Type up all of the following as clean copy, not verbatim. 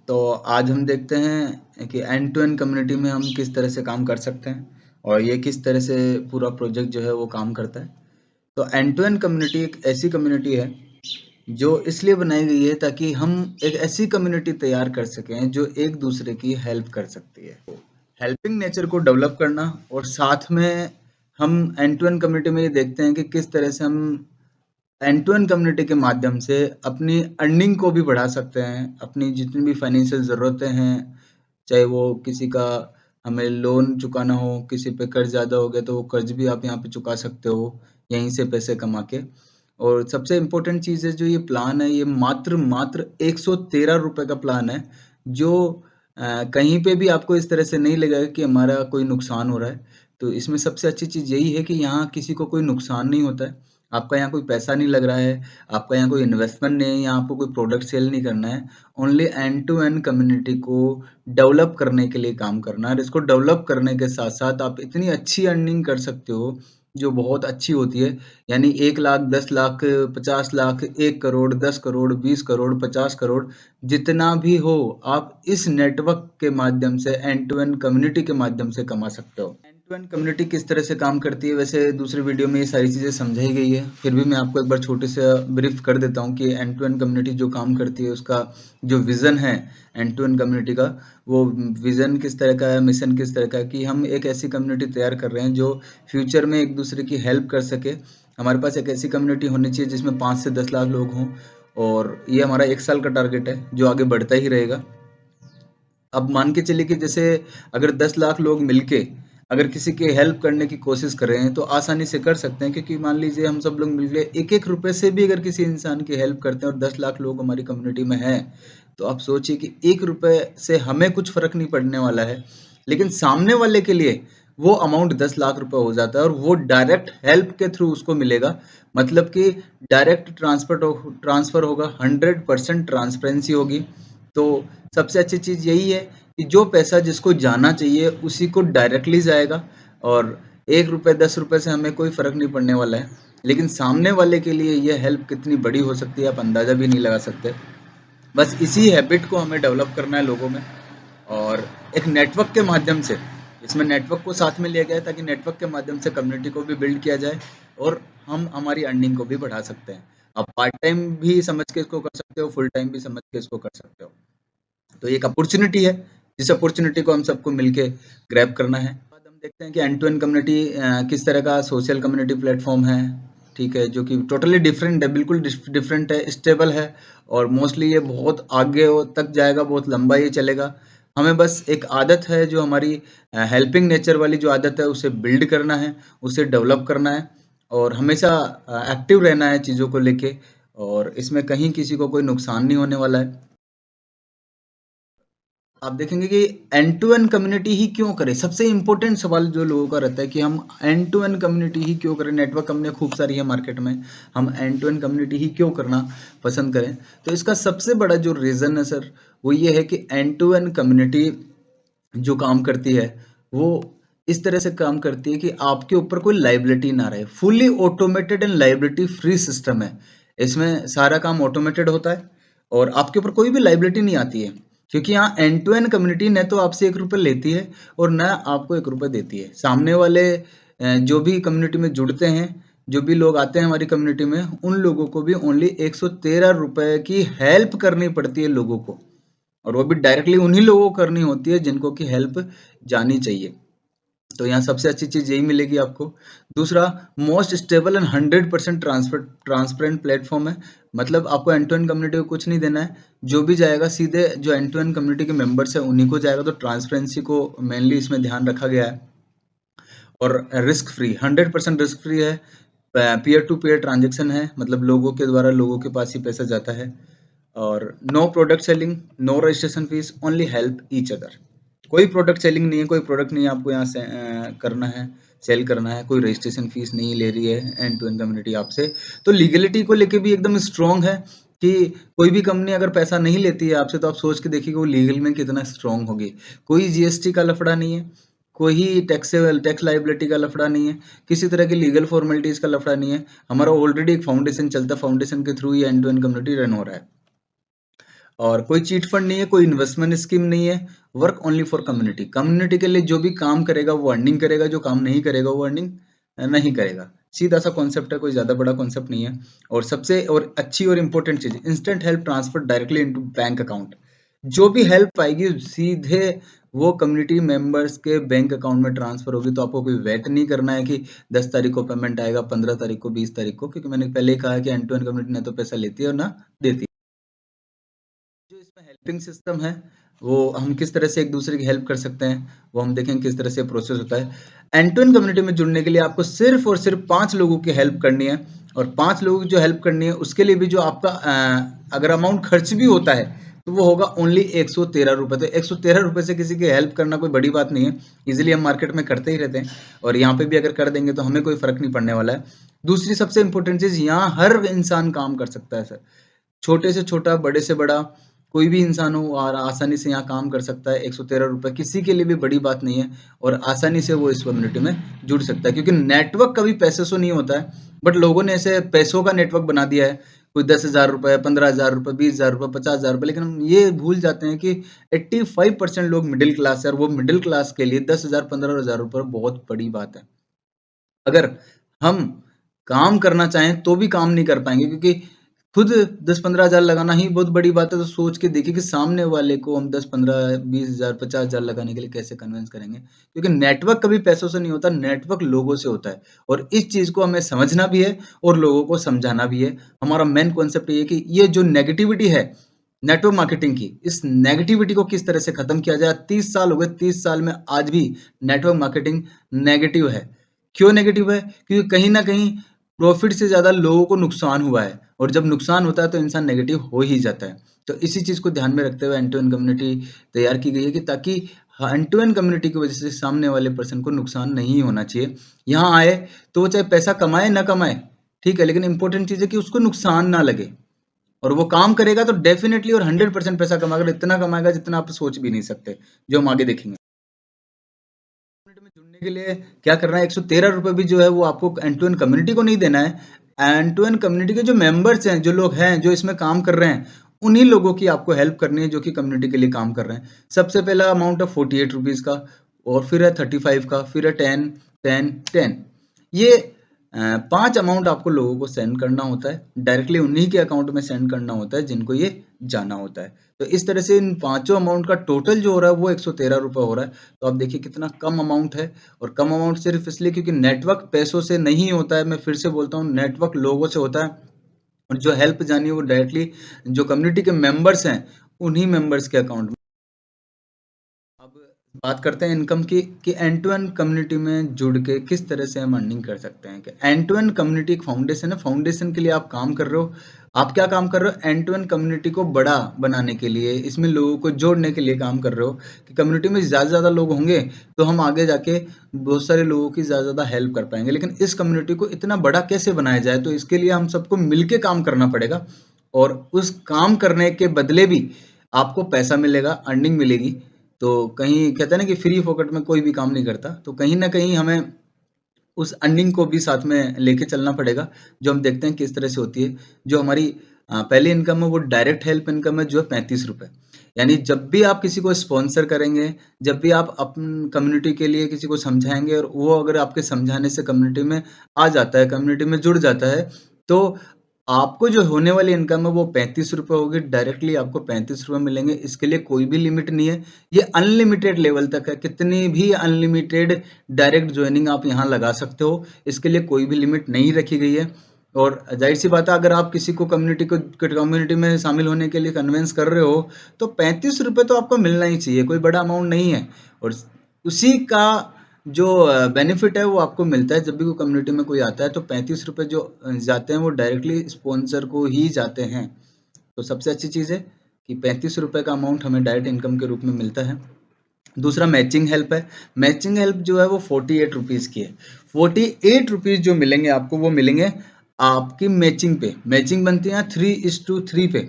तो आज हम देखते हैं कि एंड टू एंड कम्युनिटी में हम किस तरह से काम कर सकते हैं और ये किस तरह से पूरा प्रोजेक्ट जो है वो काम करता है। तो एंड टू एंड कम्युनिटी एक ऐसी कम्युनिटी है जो इसलिए बनाई गई है ताकि हम एक ऐसी कम्युनिटी तैयार कर सकें जो एक दूसरे की हेल्प कर सकती है। हेल्पिंग नेचर को डेवलप करना और साथ में हम एंड टू एंड कम्युनिटी में ये देखते हैं कि किस तरह से हम एंड टू एंड कम्युनिटी के माध्यम से अपनी अर्निंग को भी बढ़ा सकते हैं। अपनी जितनी भी फाइनेंशियल ज़रूरतें हैं, चाहे वो किसी का हमें लोन चुकाना हो, किसी पे कर्ज ज़्यादा हो गया तो वो कर्ज भी आप यहाँ पे चुका सकते हो यहीं से पैसे कमा के। और सबसे इम्पोर्टेंट चीज़ है जो ये प्लान है, ये मात्र 113 रुपए का प्लान है जो कहीं पे भी आपको इस तरह से नहीं लगेगा कि हमारा कोई नुकसान हो रहा है। तो इसमें सबसे अच्छी चीज़ यही है कि यहाँ किसी को कोई नुकसान नहीं होता है। आपका यहाँ कोई पैसा नहीं लग रहा है, आपका यहाँ कोई इन्वेस्टमेंट नहीं है, यहाँ आपको कोई प्रोडक्ट सेल नहीं करना है। Only end to end community को डेवलप करने के लिए काम करना है और इसको डेवलप करने के साथ-साथ आप इतनी अच्छी अर्निंग कर सकते हो, जो बहुत अच्छी होती है। यानी 1 लाख, 10 लाख, 50 लाख, 1 करोड़, 10 करोड़, 20 करोड़, 50 करोड़ जितना भी हो, आप इस नेटवर्क के माध्यम से एंड टू एंड कम्युनिटी के माध्यम से कमा सकते हो। एंड टू एंड कम्युनिटी किस तरह से काम करती है, वैसे दूसरे वीडियो में ये सारी चीज़ें समझाई गई है, फिर भी मैं आपको एक बार छोटे से ब्रीफ कर देता हूँ कि एंड टू एंड कम्युनिटी जो काम करती है उसका जो विज़न है एंड टू एंड कम्युनिटी का, वो विज़न किस तरह का है, मिशन किस तरह का है कि हम एक ऐसी कम्युनिटी तैयार कर रहे हैं जो फ्यूचर में एक दूसरे की हेल्प कर सके। हमारे पास एक ऐसी कम्युनिटी होनी चाहिए जिसमें 5 से 10 लाख लोग हों और ये हमारा 1 साल का टारगेट है जो आगे बढ़ता ही रहेगा। अब मान के चलिए कि जैसे अगर 10 लाख लोग मिलके अगर किसी की हेल्प करने की कोशिश कर रहे हैं तो आसानी से कर सकते हैं, क्योंकि मान लीजिए हम सब लोग मिलके एक एक रुपए से भी अगर किसी इंसान की हेल्प करते हैं और 10 लाख लोग हमारी कम्युनिटी में हैं, तो आप सोचिए कि एक रुपए से हमें कुछ फर्क नहीं पड़ने वाला है, लेकिन सामने वाले के लिए वो अमाउंट 10 लाख रुपए हो जाता है और वो डायरेक्ट हेल्प के थ्रू उसको मिलेगा। मतलब कि डायरेक्ट ट्रांसफर होगा, 100% ट्रांसपेरेंसी होगी। तो सबसे अच्छी चीज़ यही है कि जो पैसा जिसको जाना चाहिए उसी को डायरेक्टली जाएगा और 1 रुपए 10 रुपए से हमें कोई फ़र्क नहीं पड़ने वाला है। लेकिन सामने वाले के लिए ये हेल्प कितनी बड़ी हो सकती है आप अंदाज़ा भी नहीं लगा सकते। बस इसी हैबिट को हमें डेवलप करना है लोगों में और एक नेटवर्क के माध्यम से, इसमें नेटवर्क को साथ में लिया गया है ताकि नेटवर्क के माध्यम से कम्युनिटी को भी बिल्ड किया जाए और हम हमारी अर्निंग को भी बढ़ा सकते हैं। आप पार्ट टाइम भी समझ के इसको कर सकते हो, फुल टाइम भी समझ के इसको कर सकते हो। तो ये एक अपॉर्चुनिटी है, जिस अपॉर्चुनिटी को हम सबको मिलके ग्रैब करना है। बाद हम देखते हैं कि एंड टू एंड कम्युनिटी किस तरह का सोशल कम्युनिटी प्लेटफॉर्म है, ठीक है, जो कि टोटली डिफरेंट है, बिल्कुल डिफरेंट है, स्टेबल है और मोस्टली ये बहुत आगे तक जाएगा, बहुत लंबा ये चलेगा। हमें बस एक आदत है जो हमारी हेल्पिंग नेचर वाली जो आदत है उसे बिल्ड करना है, उसे डेवलप करना है और हमेशा एक्टिव रहना है चीज़ों को लेके और इसमें कहीं किसी को कोई नुकसान नहीं होने वाला है। आप देखेंगे कि एंड टू एंड कम्युनिटी ही क्यों करें, सबसे इंपॉर्टेंट सवाल जो लोगों का रहता है कि हम एंड टू एंड कम्युनिटी ही क्यों करें। नेटवर्क कंपनियां खूब सारी है मार्केट में, हम एंड टू एंड कम्युनिटी ही क्यों करना पसंद करें। तो इसका सबसे बड़ा जो रीज़न है सर, वो ये है कि एंड टू एंड कम्युनिटी जो काम करती है वो इस तरह से काम करती है कि आपके ऊपर कोई लाइबिलिटी ना रहे। Fully automated and liability free system है। इसमें सारा काम ऑटोमेटेड होता है और आपके ऊपर कोई भी लाइबिलिटी नहीं आती है, क्योंकि यहाँ एंड टू एंड कम्युनिटी न तो आपसे 1 रुपये लेती है और न आपको 1 रुपये देती है। सामने वाले जो भी कम्युनिटी में जुड़ते हैं, जो भी लोग आते हैं हमारी कम्युनिटी में, उन लोगों को भी ओनली 113 रुपए की हेल्प करनी पड़ती है लोगों को, और वो भी डायरेक्टली उन्हीं लोगों को करनी होती है जिनको की हेल्प जानी चाहिए। तो यहाँ सबसे अच्छी चीज़ यही मिलेगी आपको। दूसरा, most stable and 100% transparent platform है। मतलब आपको एंड टू एंड कम्युनिटी को कुछ नहीं देना है, जो भी जाएगा सीधे जो एंड टू एंड कम्युनिटी के मेंबर्स है उन्हीं को जाएगा। तो ट्रांसपेरेंसी को मेनली इसमें ध्यान रखा गया है और रिस्क फ्री, 100% रिस्क फ्री है। पीयर टू पीयर ट्रांजेक्शन है, मतलब लोगों के द्वारा लोगों के पास ही पैसा जाता है। और no product selling, no registration fees, only help each other. कोई प्रोडक्ट सेलिंग नहीं है, कोई प्रोडक्ट नहीं है आपको यहाँ से करना है, सेल करना है। कोई रजिस्ट्रेशन फीस नहीं ले रही है एंड टू एंड कम्युनिटी आपसे। तो लीगलिटी को लेके भी एकदम स्ट्रॉन्ग है कि कोई भी कंपनी अगर पैसा नहीं लेती है आपसे तो आप सोच के देखिए कि वो लीगल में कितना स्ट्रॉन्ग होगी। कोई जीएसटी का लफड़ा नहीं है, कोई टैक्स लाइबिलिटी का लफड़ा नहीं है, किसी तरह की लीगल फॉर्मेलिटीज का लफड़ा नहीं है। हमारा ऑलरेडी एक फाउंडेशन चलता है, फाउंडेशन के थ्रू ये end to end community run हो रहा है। और कोई चीट फंड नहीं है, कोई इन्वेस्टमेंट स्कीम नहीं है। Work only for community. Community के लिए जो भी काम करेगा वो अर्निंग करेगा, जो काम नहीं करेगा वो अर्निंग नहीं करेगा। सीधा सा कॉन्सेप्ट है, कोई ज़्यादा बड़ा कॉन्सेप्ट नहीं है। और सबसे और अच्छी और इम्पोर्टेंट चीज़, instant help transfer directly into bank account. जो भी हेल्प आएगी सीधे वो कम्युनिटी मेंबर्स के बैंक अकाउंट में ट्रांसफर होगी। तो आपको कोई वेट नहीं करना है कि 10 तारीख को पेमेंट आएगा, 15 तारीख को, 20 तारीख को, क्योंकि मैंने पहले ही कहा कि एंड टू एंड कम्युनिटी ना तो पैसा लेती है और ना देती है। जो इसमें हेल्पिंग सिस्टम है, वो हम किस तरह से एक दूसरे की हेल्प कर सकते हैं, वो हम देखेंगे किस तरह से प्रोसेस होता है। एंड टू एंड कम्युनिटी में जुड़ने के लिए आपको सिर्फ और सिर्फ 5 लोगों की हेल्प करनी है। और 5 लोगों की जो हेल्प करनी है उसके लिए भी जो आपका अगर अमाउंट खर्च भी होता है तो वो होगा ओनली 113 रुपये। तो 113 रुपये से किसी की हेल्प करना कोई बड़ी बात नहीं है। इजीली हम मार्केट में करते ही रहते हैं और यहाँ पे भी अगर कर देंगे तो हमें कोई फर्क नहीं पड़ने वाला है। दूसरी सबसे इंपॉर्टेंट चीज़, यहाँ हर इंसान काम कर सकता है सर। छोटे से छोटा, बड़े से बड़ा, कोई भी इंसान हो और आसानी से यहाँ काम कर सकता है। 113 रुपये किसी के लिए भी बड़ी बात नहीं है और आसानी से वो इस कम्युनिटी में जुड़ सकता है, क्योंकि नेटवर्क कभी पैसे से नहीं होता है, बट लोगों ने ऐसे पैसों का नेटवर्क बना दिया है। कोई 10,000 रुपये, 15,000 रुपये, 20,000 रुपये, 50,000 रुपये, लेकिन हम ये भूल जाते हैं कि 85% लोग मिडिल क्लास है और वो मिडिल क्लास के लिए 10,000, 15,000 रुपये बहुत बड़ी बात है। अगर हम काम करना चाहें तो भी काम नहीं कर पाएंगे, क्योंकि खुद 10-15 हज़ार लगाना ही बहुत बड़ी बात है। तो सोच के देखिए कि सामने वाले को हम 10-15-20 हज़ार 50,000 लगाने के लिए कैसे कन्विंस करेंगे, क्योंकि नेटवर्क कभी पैसों से नहीं होता, नेटवर्क लोगों से होता है। और इस चीज़ को हमें समझना भी है और लोगों को समझाना भी है। हमारा मेन कॉन्सेप्ट ये है कि ये जो नेगेटिविटी है नेटवर्क मार्केटिंग की, इस नेगेटिविटी को किस तरह से खत्म किया जाए। 30 साल हो गए, 30 साल में आज भी नेटवर्क मार्केटिंग नेगेटिव है। क्यों नेगेटिव है? क्योंकि कहीं ना कहीं प्रॉफिट से ज्यादा लोगों को नुकसान हुआ है, और जब नुकसान होता है तो इंसान नेगेटिव हो ही जाता है। तो इसी चीज को ध्यान में रखते हुए एंड टू एंड कम्युनिटी तैयार की गई है कि ताकि एंड टू एंड कम्युनिटी की वजह से सामने वाले पर्सन को नुकसान नहीं होना चाहिए। यहाँ आए तो वो चाहे पैसा कमाए ना कमाए, ठीक है, लेकिन इंपॉर्टेंट चीज है कि उसको नुकसान ना लगे, और वो काम करेगा तो डेफिनेटली और 100% पैसा कमाएगा, इतना कमाएगा जितना आप सोच भी नहीं सकते, जो हम आगे देखेंगे। कम्युनिटी में जुड़ने के लिए क्या करना है, 113 रुपये भी जो है वो आपको एंड टू एंड कम्युनिटी को नहीं देना है। एंड टू एंड कम्युनिटी के जो मेंबर्स हैं, जो लोग हैं जो इसमें काम कर रहे हैं, उन्हीं लोगों की आपको हेल्प करनी है जो कि कम्युनिटी के लिए काम कर रहे हैं। सबसे पहला अमाउंट है 48 रुपीज़ का, और फिर है 35 का, फिर है 10, 10, 10। ये 5 अमाउंट आपको लोगों को सेंड करना होता है, डायरेक्टली उन्हीं के अकाउंट में सेंड करना होता है जिनको ये जाना होता है। तो इस तरह से इन पांचों अमाउंट का टोटल जो हो रहा है वो 113 रुपये हो रहा है। तो आप देखिए कितना कम अमाउंट है, और कम अमाउंट सिर्फ इसलिए क्योंकि नेटवर्क पैसों से नहीं होता है। मैं फिर से बोलता हूँ, नेटवर्क लोगों से होता है, और जो हेल्प जानी है वो डायरेक्टली जो कम्युनिटी के मेंबर्स हैं उन्हीं मेंबर्स के अकाउंट में। अब बात करते हैं इनकम की, कि एंड टू एंड कम्युनिटी में जुड़ के किस तरह से हम अर्निंग कर सकते हैं। कि एंड टू एंड कम्युनिटी एक फाउंडेशन है, फाउंडेशन के लिए आप काम कर रहे हो। आप क्या काम कर रहे हो? एंड टू एंड कम्युनिटी को बड़ा बनाने के लिए, इसमें लोगों को जोड़ने के लिए काम कर रहे हो, कि कम्युनिटी में ज़्यादा से ज़्यादा लोग होंगे तो हम आगे जाके बहुत सारे लोगों की ज़्यादा ज़्यादा हेल्प कर पाएंगे। लेकिन इस कम्युनिटी को इतना बड़ा कैसे बनाया जाए, तो इसके लिए हम सबको मिलके काम करना पड़ेगा, और उस काम करने के बदले भी आपको पैसा मिलेगा, अर्निंग मिलेगी। तो कहीं कहते हैं ना कि फ्री फोकट में कोई भी काम नहीं करता, तो कहीं ना कहीं हमें उस अर्निंग को भी साथ में लेके चलना पड़ेगा, जो हम देखते हैं किस तरह से होती है। जो हमारी पहली इनकम है वो डायरेक्ट हेल्प इनकम है, जो है 35 रुपये। यानी जब भी आप किसी को स्पॉन्सर करेंगे, जब भी आप अपन कम्युनिटी के लिए किसी को समझाएंगे और वो अगर आपके समझाने से कम्युनिटी में आ जाता है, कम्युनिटी में जुड़ जाता है, तो आपको जो होने वाली इनकम है वो 35 रुपये होगी। डायरेक्टली आपको 35 रुपये मिलेंगे। इसके लिए कोई भी लिमिट नहीं है, ये अनलिमिटेड लेवल तक है। कितनी भी अनलिमिटेड डायरेक्ट ज्वाइनिंग आप यहाँ लगा सकते हो, इसके लिए कोई भी लिमिट नहीं रखी गई है। और जाहिर सी बात है, अगर आप किसी को कम्युनिटी में शामिल होने के लिए कन्विंस कर रहे हो तो 35 रुपये तो आपको मिलना ही चाहिए, कोई बड़ा अमाउंट नहीं है। और उसी का जो बेनिफिट है वो आपको मिलता है जब भी कोई कम्युनिटी में कोई आता है, तो 35 रुपये जो जाते हैं वो डायरेक्टली स्पॉन्सर को ही जाते हैं। तो सबसे अच्छी चीज़ है कि 35 रुपये का अमाउंट हमें डायरेक्ट इनकम के रूप में मिलता है। दूसरा मैचिंग हेल्प है। मैचिंग हेल्प जो है वो 48 रुपीज़ की है। 48 रुपीज़ जो मिलेंगे आपको, वो मिलेंगे आपकी मैचिंग पे। मैचिंग बनती है 3:3 पे।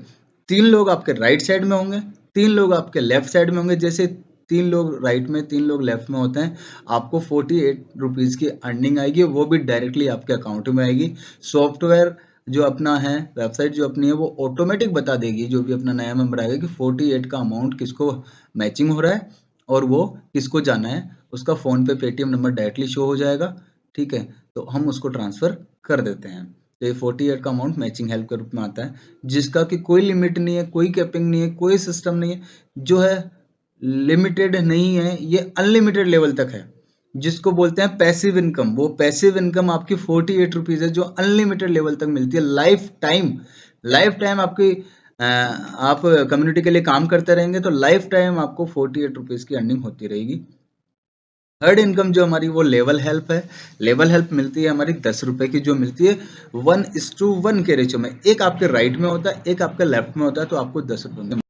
3 लोग आपके राइट साइड में होंगे, 3 लोग आपके लेफ्ट साइड में होंगे। जैसे 3 लोग राइट में, 3 लोग लेफ्ट में होते हैं, आपको 48 रुपीज़ की अर्निंग आएगी, वो भी डायरेक्टली आपके अकाउंट में आएगी। सॉफ्टवेयर जो अपना है वेबसाइट जो अपनी है वो ऑटोमेटिक बता देगी, जो भी अपना नया मेंबर आएगा, कि 48 का अमाउंट किसको मैचिंग हो रहा है और वो किसको जाना है। उसका फ़ोन पे पेटीएम नंबर डायरेक्टली शो हो जाएगा, ठीक है, तो हम उसको ट्रांसफ़र कर देते हैं। तो ये 48 का अमाउंट मैचिंग हेल्प के रूप में आता है, जिसका कि कोई लिमिट नहीं है, कोई कैपिंग नहीं है, कोई सिस्टम नहीं है, जो है लिमिटेड नहीं है, ये अनलिमिटेड लेवल तक है, जिसको बोलते हैं पैसिव इनकम। वो पैसिव इनकम आपकी 48 रुपीज़ है, जो अनलिमिटेड लेवल तक मिलती है, लाइफ टाइम। लाइफ टाइम आपकी आप कम्युनिटी के लिए काम करते रहेंगे तो लाइफ टाइम आपको 48 रुपीज़ की अर्निंग होती रहेगी। थर्ड इनकम जो हमारी वो लेवल हेल्प है। लेवल हेल्प मिलती है हमारी 10 रुपए की, जो मिलती है 1:1 के रेशियो में। एक आपके राइट में होता है, एक आपके लेफ्ट में होता है, तो आपको 10 रुपये। नेक्स्ट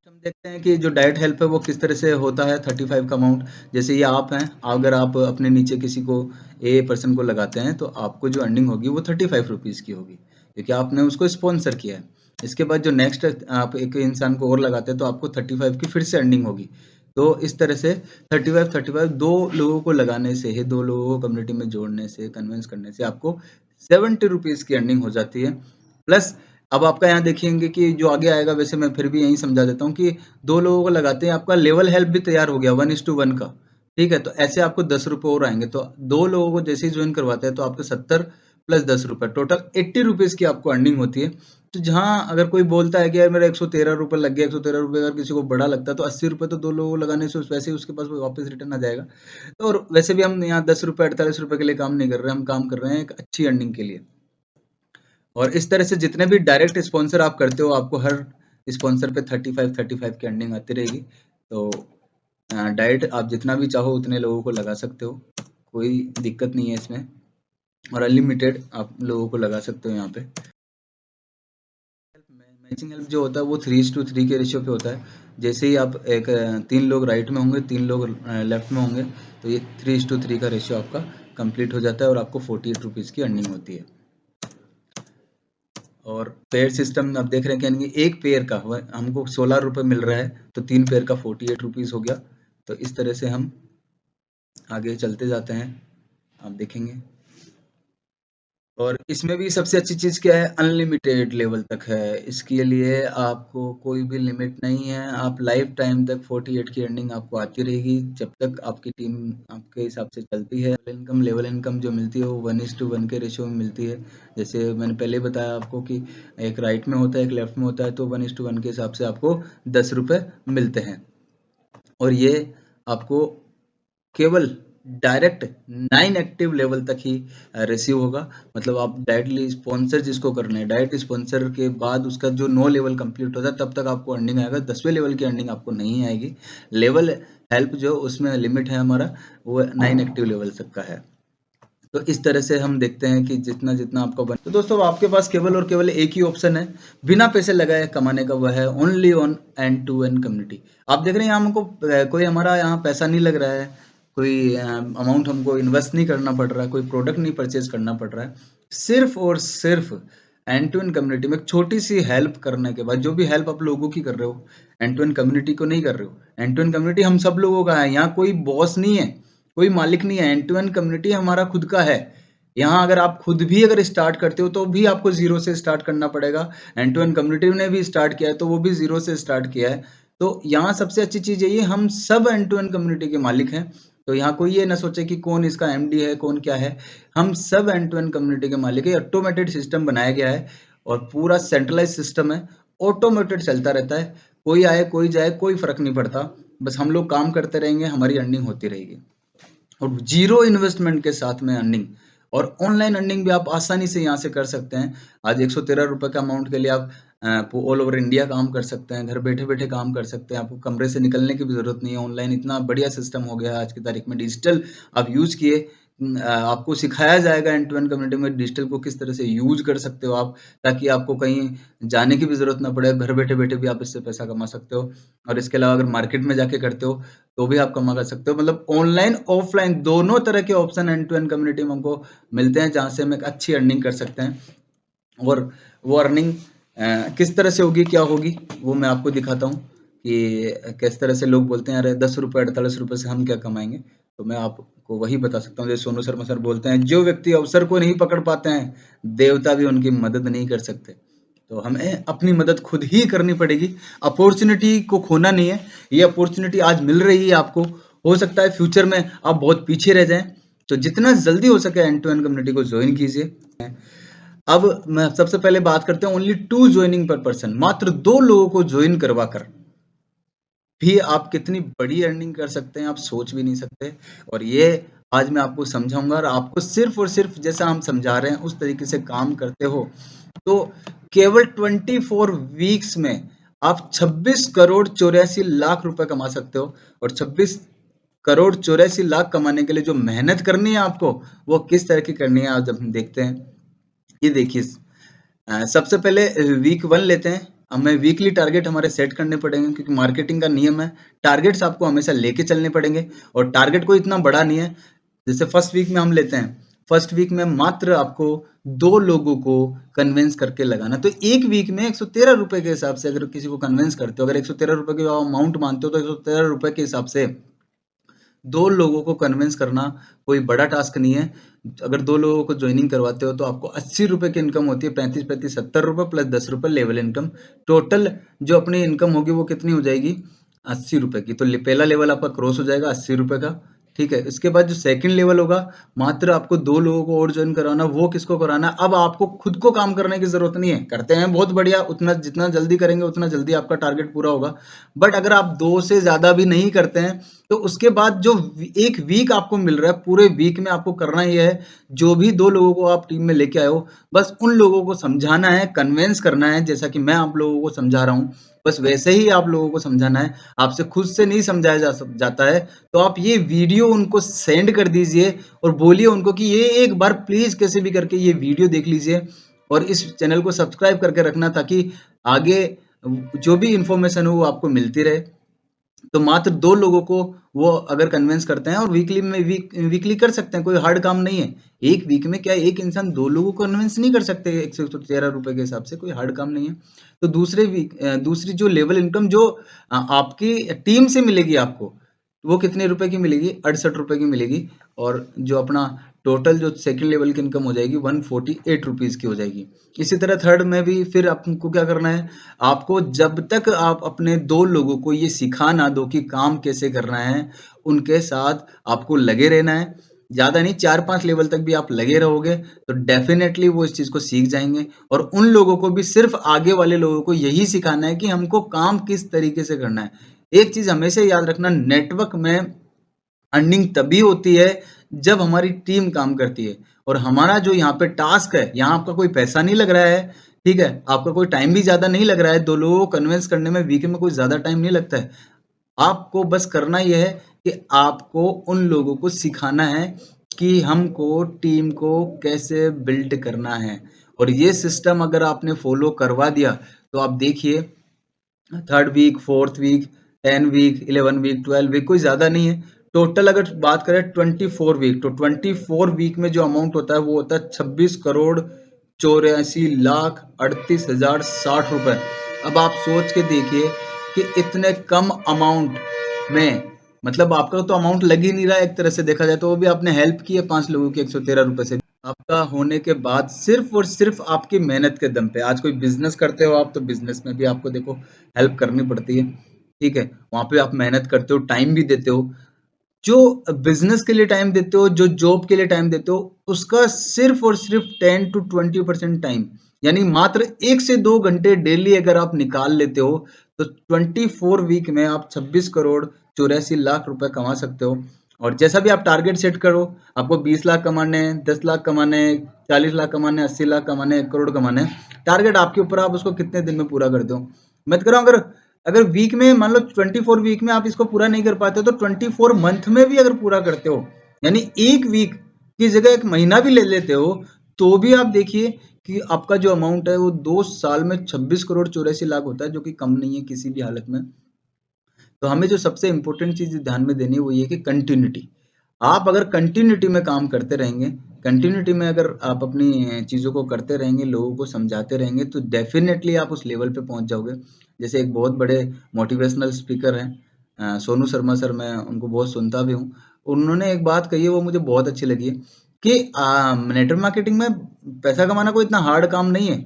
हम देखते हैं कि जो डायरेक्ट हेल्प है वो किस तरह से होता है। 35 का अमाउंट, जैसे ये आप हैं, अगर आप अपने नीचे किसी को ए पर्सन को लगाते हैं तो आपको जो अर्निंग होगी वो 35 रुपीज़ की होगी, क्योंकि आपने उसको स्पॉन्सर किया है। इसके बाद जो नेक्स्ट आप एक इंसान को और लगाते हैं तो आपको 35 की फिर से अर्निंग होगी। तो इस तरह से 35 दो लोगों को लगाने से ही, दो लोगों को कम्युनिटी में जोड़ने से, कन्विंस करने से आपको 70 रुपीज़ की अर्निंग हो जाती है। प्लस अब आपका यहाँ देखेंगे कि जो आगे आएगा, वैसे मैं फिर भी यही समझा देता हूँ कि दो लोगों को लगाते हैं, आपका लेवल हेल्प भी तैयार हो गया 1:1 का, ठीक है। तो ऐसे आपको 10 रुपये और आएंगे, तो दो लोगों को जैसे ही ज्वाइन करवाते हैं तो आपको 70 प्लस 10 रुपये, टोटल 80 रुपीज़ की आपको अर्निंग होती है। तो जहाँ अगर कोई बोलता है कि यार मेरा 113 रुपये लग गया, 113 रुपये अगर किसी को बड़ा लगता है तो 80 रुपये तो दो लोगों को लगाने से वैसे ही उसके पास वापस रिटर्न आ जाएगा। तो और वैसे भी हम यहाँ 10 रुपये 48 रुपये के लिए काम नहीं कर रहे हैं, हम काम कर रहे हैं एक अच्छी अर्निंग के लिए। और इस तरह से जितने भी डायरेक्ट स्पॉन्सर आप करते हो, आपको हर स्पॉन्सर पे 35 की अर्निंग आती रहेगी। तो डायरेक्ट आप जितना भी चाहो उतने लोगों को लगा सकते हो, कोई दिक्कत नहीं है इसमें, और अनलिमिटेड आप लोगों को लगा सकते हो यहाँ पे। मैचिंग हेल्प जो होता है वो 3:3 के रेशियो पे होता है। जैसे ही आप एक 3 लोग राइट में होंगे, 3 लोग लेफ्ट में होंगे, तो ये 3:3 का रेशियो आपका कंप्लीट हो जाता है और आपको 48 रुपीज़ की अर्निंग होती है। और पेयर सिस्टम आप देख रहे हैं कि एक पेयर का हमको 16 रुपये मिल रहा है, तो 3 पेयर का 48 रुपीज़ हो गया। तो इस तरह से हम आगे चलते जाते हैं, आप देखेंगे। और इसमें भी सबसे अच्छी चीज़ क्या है, अनलिमिटेड लेवल तक है। इसके लिए आपको कोई भी लिमिट नहीं है, आप लाइफ टाइम तक 48 की अर्निंग आपको आती रहेगी, जब तक आपकी टीम आपके हिसाब से चलती है। लेवल इनकम जो मिलती है वो 1:1 के रेशियो में मिलती है। जैसे मैंने पहले बताया आपको कि एक राइट में होता है, एक लेफ्ट में होता है, तो 1:1 के हिसाब से आपको 10 रुपये मिलते हैं। और ये आपको केवल डायरेक्ट 9 एक्टिव लेवल तक ही रिसीव होगा। मतलब आप डायरेक्टली स्पॉन्सर जिसको करना है, डायरेक्ट स्पॉन्सर के बाद उसका जो 9 लेवल कंप्लीट होता है तब तक आपको अर्निंग आएगा। 10वें लेवल की अर्निंग आपको नहीं आएगी। लेवल हेल्प जो उसमें लिमिट है हमारा, वो 9 एक्टिव लेवल तक का है। तो इस तरह से हम देखते हैं कि जितना जितना आपका बन, तो दोस्तों आपके पास केवल और केवल एक ही ऑप्शन है बिना पैसे लगाए कमाने का, वह है only on end to end community. आप देख रहे हैं यहाँ हमको कोई हमारा यहाँ पैसा नहीं लग रहा है, कोई अमाउंट हमको इन्वेस्ट नहीं करना पड़ रहा है, कोई प्रोडक्ट नहीं परचेज करना पड़ रहा है। सिर्फ और सिर्फ एंड टू एंड कम्युनिटी में एक छोटी सी हेल्प करने के बाद, जो भी हेल्प आप लोगों की कर रहे हो, एंड टू एंड कम्युनिटी को नहीं कर रहे हो। एंड टू एंड कम्युनिटी हम सब लोगों का है, यहाँ कोई बॉस नहीं है, कोई मालिक नहीं है। एंड टू एंड कम्युनिटी हमारा खुद का है। यहाँ अगर आप खुद भी अगर स्टार्ट करते हो तो भी आपको जीरो से स्टार्ट करना पड़ेगा। एंड टू एंड कम्युनिटी ने भी स्टार्ट किया है तो वो भी जीरो से स्टार्ट किया है। तो यहाँ सबसे अच्छी चीज़ यही है, हम सब एंड टू एंड कम्युनिटी के मालिक हैं। तो यहाँ कोई ये ना सोचे कि कौन इसका एमडी है, कौन क्या है। हम सब एंड टू एंड कम्युनिटी के मालिक है। ऑटोमेटेड सिस्टम बनाया गया है और पूरा सेंट्रलाइज सिस्टम है, ऑटोमेटेड चलता रहता है। कोई आए कोई जाए कोई फर्क नहीं पड़ता, बस हम लोग काम करते रहेंगे, हमारी अर्निंग होती रहेगी और जीरो इन्वेस्टमेंट के साथ में अर्निंग। और ऑनलाइन अर्निंग भी आप आसानी से यहाँ से कर सकते हैं। आज 113 रुपये का अमाउंट के लिए आप ऑल ओवर इंडिया काम कर सकते हैं, घर बैठे बैठे काम कर सकते हैं। आपको कमरे से निकलने की भी जरूरत नहीं है। ऑनलाइन इतना बढ़िया सिस्टम हो गया है आज की तारीख में। डिजिटल आप यूज किए, आपको सिखाया जाएगा एंड टू एंड कम्युनिटी में डिजिटल को किस तरह से यूज कर सकते हो आप, ताकि आपको कहीं जाने की भी जरूरत ना पड़े। घर बैठे बैठे भी आप इससे पैसा कमा सकते हो। और इसके अलावा अगर मार्केट में जाके करते हो तो भी आप कमा कर सकते हो। मतलब ऑनलाइन ऑफलाइन दोनों तरह के option end to end community में हमको मिलते हैं, जहाँ से हम एक अच्छी अर्निंग कर सकते हैं। और वो अर्निंग किस तरह से होगी, क्या होगी, वो मैं आपको दिखाता हूँ कि किस तरह से लोग बोलते हैं अरे 10 रुपये 48 रुपये से हम क्या कमाएंगे। तो मैं आपको वही बता सकता हूँ, जैसे सोनू शर्मा सर बोलते हैं, जो व्यक्ति अवसर को नहीं पकड़ पाते हैं, देवता भी उनकी मदद नहीं कर सकते। तो हमें अपनी मदद खुद ही करनी पड़ेगी। अपॉर्चुनिटी को खोना नहीं है। ये अपॉर्चुनिटी आज मिल रही है आपको, हो सकता है फ्यूचर में आप बहुत पीछे रह जाएं। तो जितना जल्दी हो सके एंड टू एंड कम्युनिटी को ज्वाइन कीजिए। अब मैं सबसे पहले बात करते हैं ओनली 2 ज्वाइनिंग पर पर्सन, मात्र 2 लोगों को ज्वाइन करवा कर भी आप कितनी बड़ी अर्निंग कर सकते हैं, आप सोच भी नहीं सकते। और ये आज मैं आपको समझाऊंगा, और आपको सिर्फ और सिर्फ जैसा हम समझा रहे हैं उस तरीके से काम करते हो तो केवल 24 वीक्स में आप 26 करोड़ 84 लाख रुपए कमा सकते हो। और 26 करोड़ 84 लाख कमाने के लिए जो मेहनत करनी है आपको, वो किस तरह की करनी है आज हम देखते हैं। ये देखिए, सबसे पहले वीक 1 लेते हैं। हमें वीकली टारगेट हमारे सेट करने पड़ेंगे, क्योंकि मार्केटिंग का नियम है, टारगेट्स आपको हमेशा लेके चलने पड़ेंगे। और टारगेट कोई इतना बड़ा नहीं है। जैसे फर्स्ट वीक में हम लेते हैं, फर्स्ट वीक में मात्र आपको 2 लोगों को कन्विंस करके लगाना। तो एक वीक में 113 रुपए के हिसाब से अगर किसी को कन्विंस करते हो, अगर 113 रुपए के अमाउंट मानते हो, तो 113 रुपए के हिसाब से 2 लोगों को कन्विंस करना कोई बड़ा टास्क नहीं है। अगर 2 लोगों को ज्वाइनिंग करवाते हो तो आपको 80 रुपए की इनकम होती है, 35 70 रुपए प्लस 10 रुपए लेवल इनकम। टोटल जो अपनी इनकम होगी वो कितनी हो जाएगी, 80 रुपए की। तो पहला लेवल आपका क्रॉस हो जाएगा 80 रुपए का, ठीक है। इसके बाद जो सेकंड लेवल होगा, मात्र आपको 2 लोगों को और ज्वाइन कराना। वो किसको कराना, अब आपको खुद को काम करने की जरूरत नहीं है। करते हैं बहुत बढ़िया, उतना जितना जल्दी करेंगे उतना जल्दी आपका टारगेट पूरा होगा। बट अगर आप 2 से ज्यादा भी नहीं करते हैं, तो उसके बाद जो एक वीक आपको मिल रहा है, पूरे वीक में आपको करना ही है, जो भी 2 लोगों को आप टीम में लेके आए हो, बस उन लोगों को समझाना है, कन्विंस करना है, जैसा कि मैं आप लोगों को समझा रहा हूँ, बस वैसे ही आप लोगों को समझाना है। आपसे खुद से नहीं समझाया जाता है। तो आप ये वीडियो उनको सेंड कर दीजिए और बोलिए उनको कि ये एक बार प्लीज कैसे भी करके ये वीडियो देख लीजिए, और इस चैनल को सब्सक्राइब करके रखना, ताकि आगे जो भी इंफॉर्मेशन हो वो आपको मिलती रहे। तो मात्र 2 लोगों को वो अगर कन्विंस करते हैं, और वीकली में वीकली कर सकते हैं, कोई हार्ड काम नहीं है। एक वीक में क्या है, एक इंसान 2 लोगों को कन्विंस नहीं कर सकते 113 रुपए के हिसाब से, कोई हार्ड काम नहीं है। तो दूसरी जो लेवल इनकम जो आपकी टीम से मिलेगी आपको, वो कितने रुपए की मिलेगी, 68 रुपए की मिलेगी। और जो अपना टोटल जो सेकंड लेवल की इनकम हो जाएगी 148 रुपीज की हो जाएगी। इसी तरह थर्ड में भी फिर आपको क्या करना है, आपको जब तक आप अपने 2 लोगों को ये सिखा ना दो कि काम कैसे करना है, उनके साथ आपको लगे रहना है। ज़्यादा नहीं, 4-5 लेवल तक भी आप लगे रहोगे तो डेफिनेटली वो इस चीज़ को सीख जाएँगे। और उन लोगों को भी, सिर्फ़ आगे वाले लोगों को यही सिखाना है कि हमको काम किस तरीके से करना है। एक चीज़ हमेशा याद रखना, नेटवर्क में अर्निंग तभी होती है जब हमारी टीम काम करती है। और हमारा जो यहाँ पे टास्क है, यहाँ आपका कोई पैसा नहीं लग रहा है, ठीक है, आपका कोई टाइम भी ज्यादा नहीं लग रहा है, 2 लोगों को कन्विंस करने में वीक में कोई ज्यादा टाइम नहीं लगता है। आपको बस करना यह है कि आपको उन लोगों को सिखाना है कि हमको टीम को कैसे बिल्ड करना है। और ये सिस्टम अगर आपने फॉलो करवा दिया, तो आप देखिए, third week, fourth week, 10 week, 11 week, 12 week, कोई ज्यादा नहीं है। टोटल अगर बात करें 24 वीक, तो 24 वीक में जो अमाउंट होता है वो होता है 26 करोड़ 84 लाख 38,060 रुपए। अब आप सोच के देखिए कि इतने कम अमाउंट में, मतलब आपका तो अमाउंट लग ही नहीं रहा है एक तरह से देखा जाए, तो वो भी आपने हेल्प की है 5 लोगों की 113 रुपए से। आपका होने के बाद सिर्फ और सिर्फ आपकी मेहनत के दम पे, आज कोई बिजनेस करते हो आप, तो बिजनेस में भी आपको देखो हेल्प करनी पड़ती है, ठीक है, वहां पे आप मेहनत करते हो, टाइम भी देते हो। जो बिजनेस के लिए टाइम देते हो, जो जॉब के लिए टाइम देते हो, उसका सिर्फ और सिर्फ 10 to 20% टाइम, यानी मात्र 1 से 2 घंटे डेली अगर आप निकाल लेते हो, तो 24 वीक में आप 26 करोड़ 84 लाख रुपए कमा सकते हो। और जैसा भी आप टारगेट सेट करो, आपको 20 लाख कमाने हैं, 10 लाख कमाने हैं, 40 लाख कमाने हैं, 80 लाख कमाने हैं, 1 करोड़ कमाने हैं, टारगेट आपके ऊपर, आप उसको कितने दिन में पूरा करते हो। मैं तो कह रहा हूं, अगर अगर वीक में मान लो 24 वीक में आप इसको पूरा नहीं कर पाते, तो 24 मंथ में भी अगर पूरा करते हो, यानी एक वीक की जगह एक महीना भी ले लेते हो, तो भी आप देखिए कि आपका जो अमाउंट है वो 2 साल में 26 करोड़ 84 लाख होता है, जो कि कम नहीं है किसी भी हालत में। तो हमें जो सबसे इंपॉर्टेंट चीज ध्यान में देनी है वो ये कि कंटिन्यूटी। आप अगर कंटिन्यूटी में काम करते रहेंगे, कंटिन्यूटी में अगर आप अपनी चीजों को करते रहेंगे, लोगों को समझाते रहेंगे, तो डेफिनेटली आप उस लेवल पे पहुंच जाओगे। जैसे एक बहुत बड़े मोटिवेशनल स्पीकर हैं, सोनू शर्मा सर, मैं उनको बहुत सुनता भी हूँ। उन्होंने एक बात कही है वो मुझे बहुत अच्छी लगी है कि नेटवर्क मार्केटिंग में पैसा कमाना कोई इतना हार्ड काम नहीं है,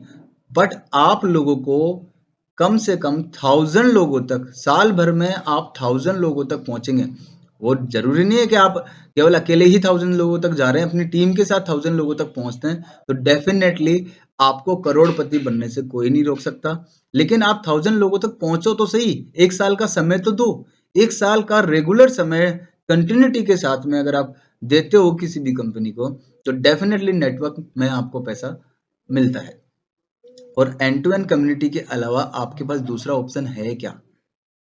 बट आप लोगों को कम से कम 1000 लोगों तक, साल भर में आप 1000 लोगों तक पहुंचेंगे। वो जरूरी नहीं है कि आप केवल अकेले ही 1000 लोगों तक जा रहे हैं, अपनी टीम के साथ 1000 लोगों तक पहुंचते हैं तो डेफिनेटली आपको करोड़पति बनने से कोई नहीं रोक सकता। लेकिन आप 1000 लोगों तक पहुंचो तो सही, एक साल का समय तो दो। एक साल का रेगुलर समय कंटिन्यूटी के साथ में अगर आप देते हो किसी भी कंपनी को, तो डेफिनेटली नेटवर्क में आपको पैसा मिलता है। और एंड टू एंड कम्युनिटी के अलावा आपके पास दूसरा ऑप्शन है क्या?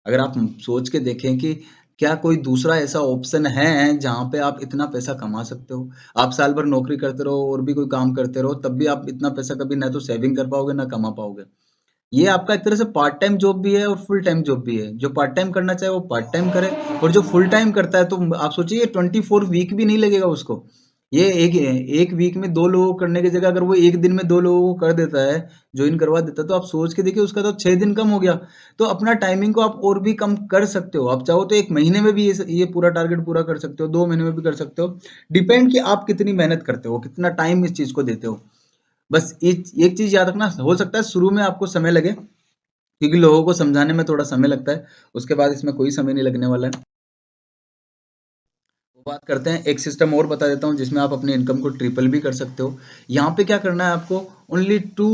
अगर आप सोच के देखें कि क्या कोई दूसरा ऐसा ऑप्शन है जहाँ पे आप इतना पैसा कमा सकते हो? आप साल भर नौकरी करते रहो और भी कोई काम करते रहो, तब भी आप इतना पैसा कभी ना तो सेविंग कर पाओगे ना कमा पाओगे। ये आपका एक तरह से पार्ट टाइम जॉब भी है और फुल टाइम जॉब भी है। जो पार्ट टाइम करना चाहे वो पार्ट टाइम करे, और जो फुल टाइम करता है तो आप सोचिए 24 वीक भी नहीं लगेगा उसको। ये एक वीक में 2 लोगों को करने की जगह अगर वो एक दिन में 2 लोगों को कर देता है, ज्वाइन करवा देता है, तो आप सोच के देखिए उसका तो 6 दिन कम हो गया। तो अपना टाइमिंग को आप और भी कम कर सकते हो। आप चाहो तो 1 महीने में भी ये पूरा टारगेट पूरा कर सकते हो, 2 महीने में भी कर सकते हो। डिपेंड कि आप कितनी मेहनत करते हो, कितना टाइम इस चीज़ को देते हो। बस एक चीज़ याद रखना, हो सकता है शुरू में आपको समय लगे, क्योंकि लोगों को समझाने में थोड़ा समय लगता है, उसके बाद इसमें कोई समय नहीं लगने वाला है। वो बात करते हैं, एक सिस्टम और बता देता हूँ जिसमें आप अपनी इनकम को ट्रिपल भी कर सकते हो। यहाँ पे क्या करना है आपको, ओनली टू,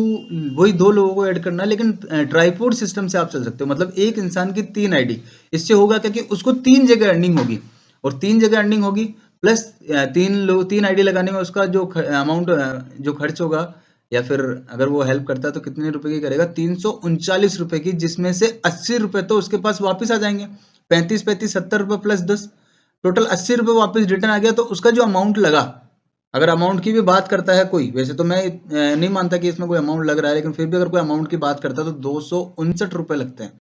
वही 2 लोगों को ऐड करना है, लेकिन ट्राइपोड सिस्टम से आप चल सकते हो। मतलब एक इंसान की 3 आईडी, इससे होगा क्या कि उसको 3 जगह अर्निंग होगी, और 3 जगह अर्निंग होगी प्लस 3 आईडी लगाने में उसका जो अमाउंट जो खर्च होगा, या फिर अगर वो हेल्प करता है तो कितने रुपए की करेगा, 339 रुपए की, जिसमें से 80 रुपए तो उसके पास वापस आ जाएंगे। 35 70 रुपए प्लस 10, टोटल 80 रुपए वापस रिटर्न आ गया। तो उसका जो अमाउंट लगा, अगर अमाउंट की भी बात करता है कोई, वैसे तो मैं नहीं मानता कि इसमें कोई अमाउंट लग रहा है, लेकिन फिर भी अगर कोई अमाउंट की बात करता है तो 259 रुपए लगते हैं।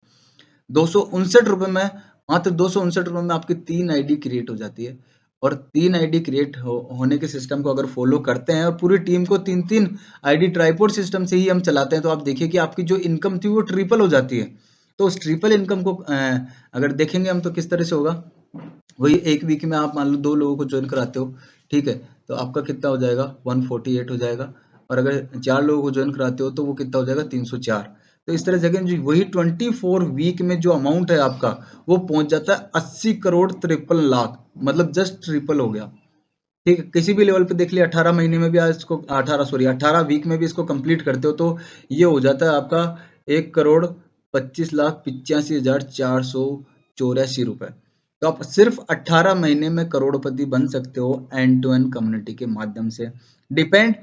259 रुपए में, मात्र 259 रुपए में आपकी 3 आईडी क्रिएट हो जाती है। और 3 आईडी क्रिएट होने के सिस्टम को अगर फॉलो करते हैं और पूरी टीम को 3-3 आईडी ट्राइपॉड सिस्टम से ही हम चलाते हैं, तो आप देखिए कि आपकी जो इनकम थी वो ट्रिपल हो जाती है। तो उस ट्रिपल इनकम को अगर देखेंगे हम तो किस तरह से होगा, वही एक वीक में आप मान लो 2 लोगों को ज्वाइन कराते हो, ठीक है, तो आपका कितना हो जाएगा, 148 हो जाएगा। और अगर 4 लोगों को ज्वाइन कराते हो तो वो कितना हो जाएगा, 304। तो इस तरह से अगर जो वही 24 वीक में जो अमाउंट है आपका, वो पहुंच जाता है 80 करोड़ 53 लाख, मतलब जस्ट ट्रिपल हो गया। ठीक है, किसी भी लेवल पे देख लिया, 18 महीने में भी आज इसको 18 वीक में भी इसको कंप्लीट करते हो तो ये हो जाता है आपका 1,25,85,484 रुपए। तो आप सिर्फ 18 महीने में करोड़पति बन सकते हो एंड टू एंड कम्युनिटी के माध्यम से। डिपेंड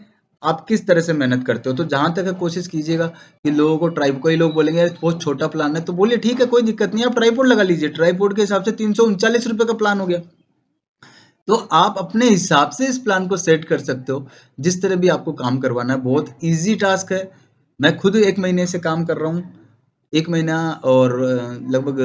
आप किस तरह से मेहनत करते हो। तो जहां तक है कोशिश कीजिएगा कि लोगों को ट्राइब, कोई लोग बोलेंगे यार बहुत छोटा प्लान है, तो बोलिए ठीक है कोई दिक्कत नहीं, आप ट्राइपोड लगा लीजिए। ट्राइपोड के हिसाब से 339 रुपए का प्लान हो गया। तो आप अपने हिसाब से इस प्लान को सेट कर सकते हो, जिस तरह भी आपको काम करवाना है। बहुत इजी टास्क है। मैं खुद 1 महीने से काम कर रहा हूँ। 1 महीना और लगभग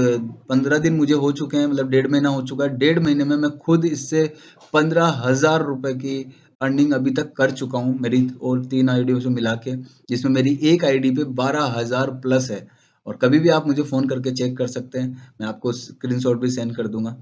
15 दिन मुझे हो चुके हैं, मतलब 1.5 महीना हो चुका है। 1.5 महीने में मैं खुद इससे 15,000 रुपए की अर्निंग अभी तक कर चुका हूँ, मेरी और 3 आईडियों से मिला के, जिसमें मेरी एक आईडी पे 12,000 प्लस है। और कभी भी आप मुझे फ़ोन करके चेक कर सकते हैं, मैं आपको स्क्रीनशॉट भी सेंड कर दूंगा।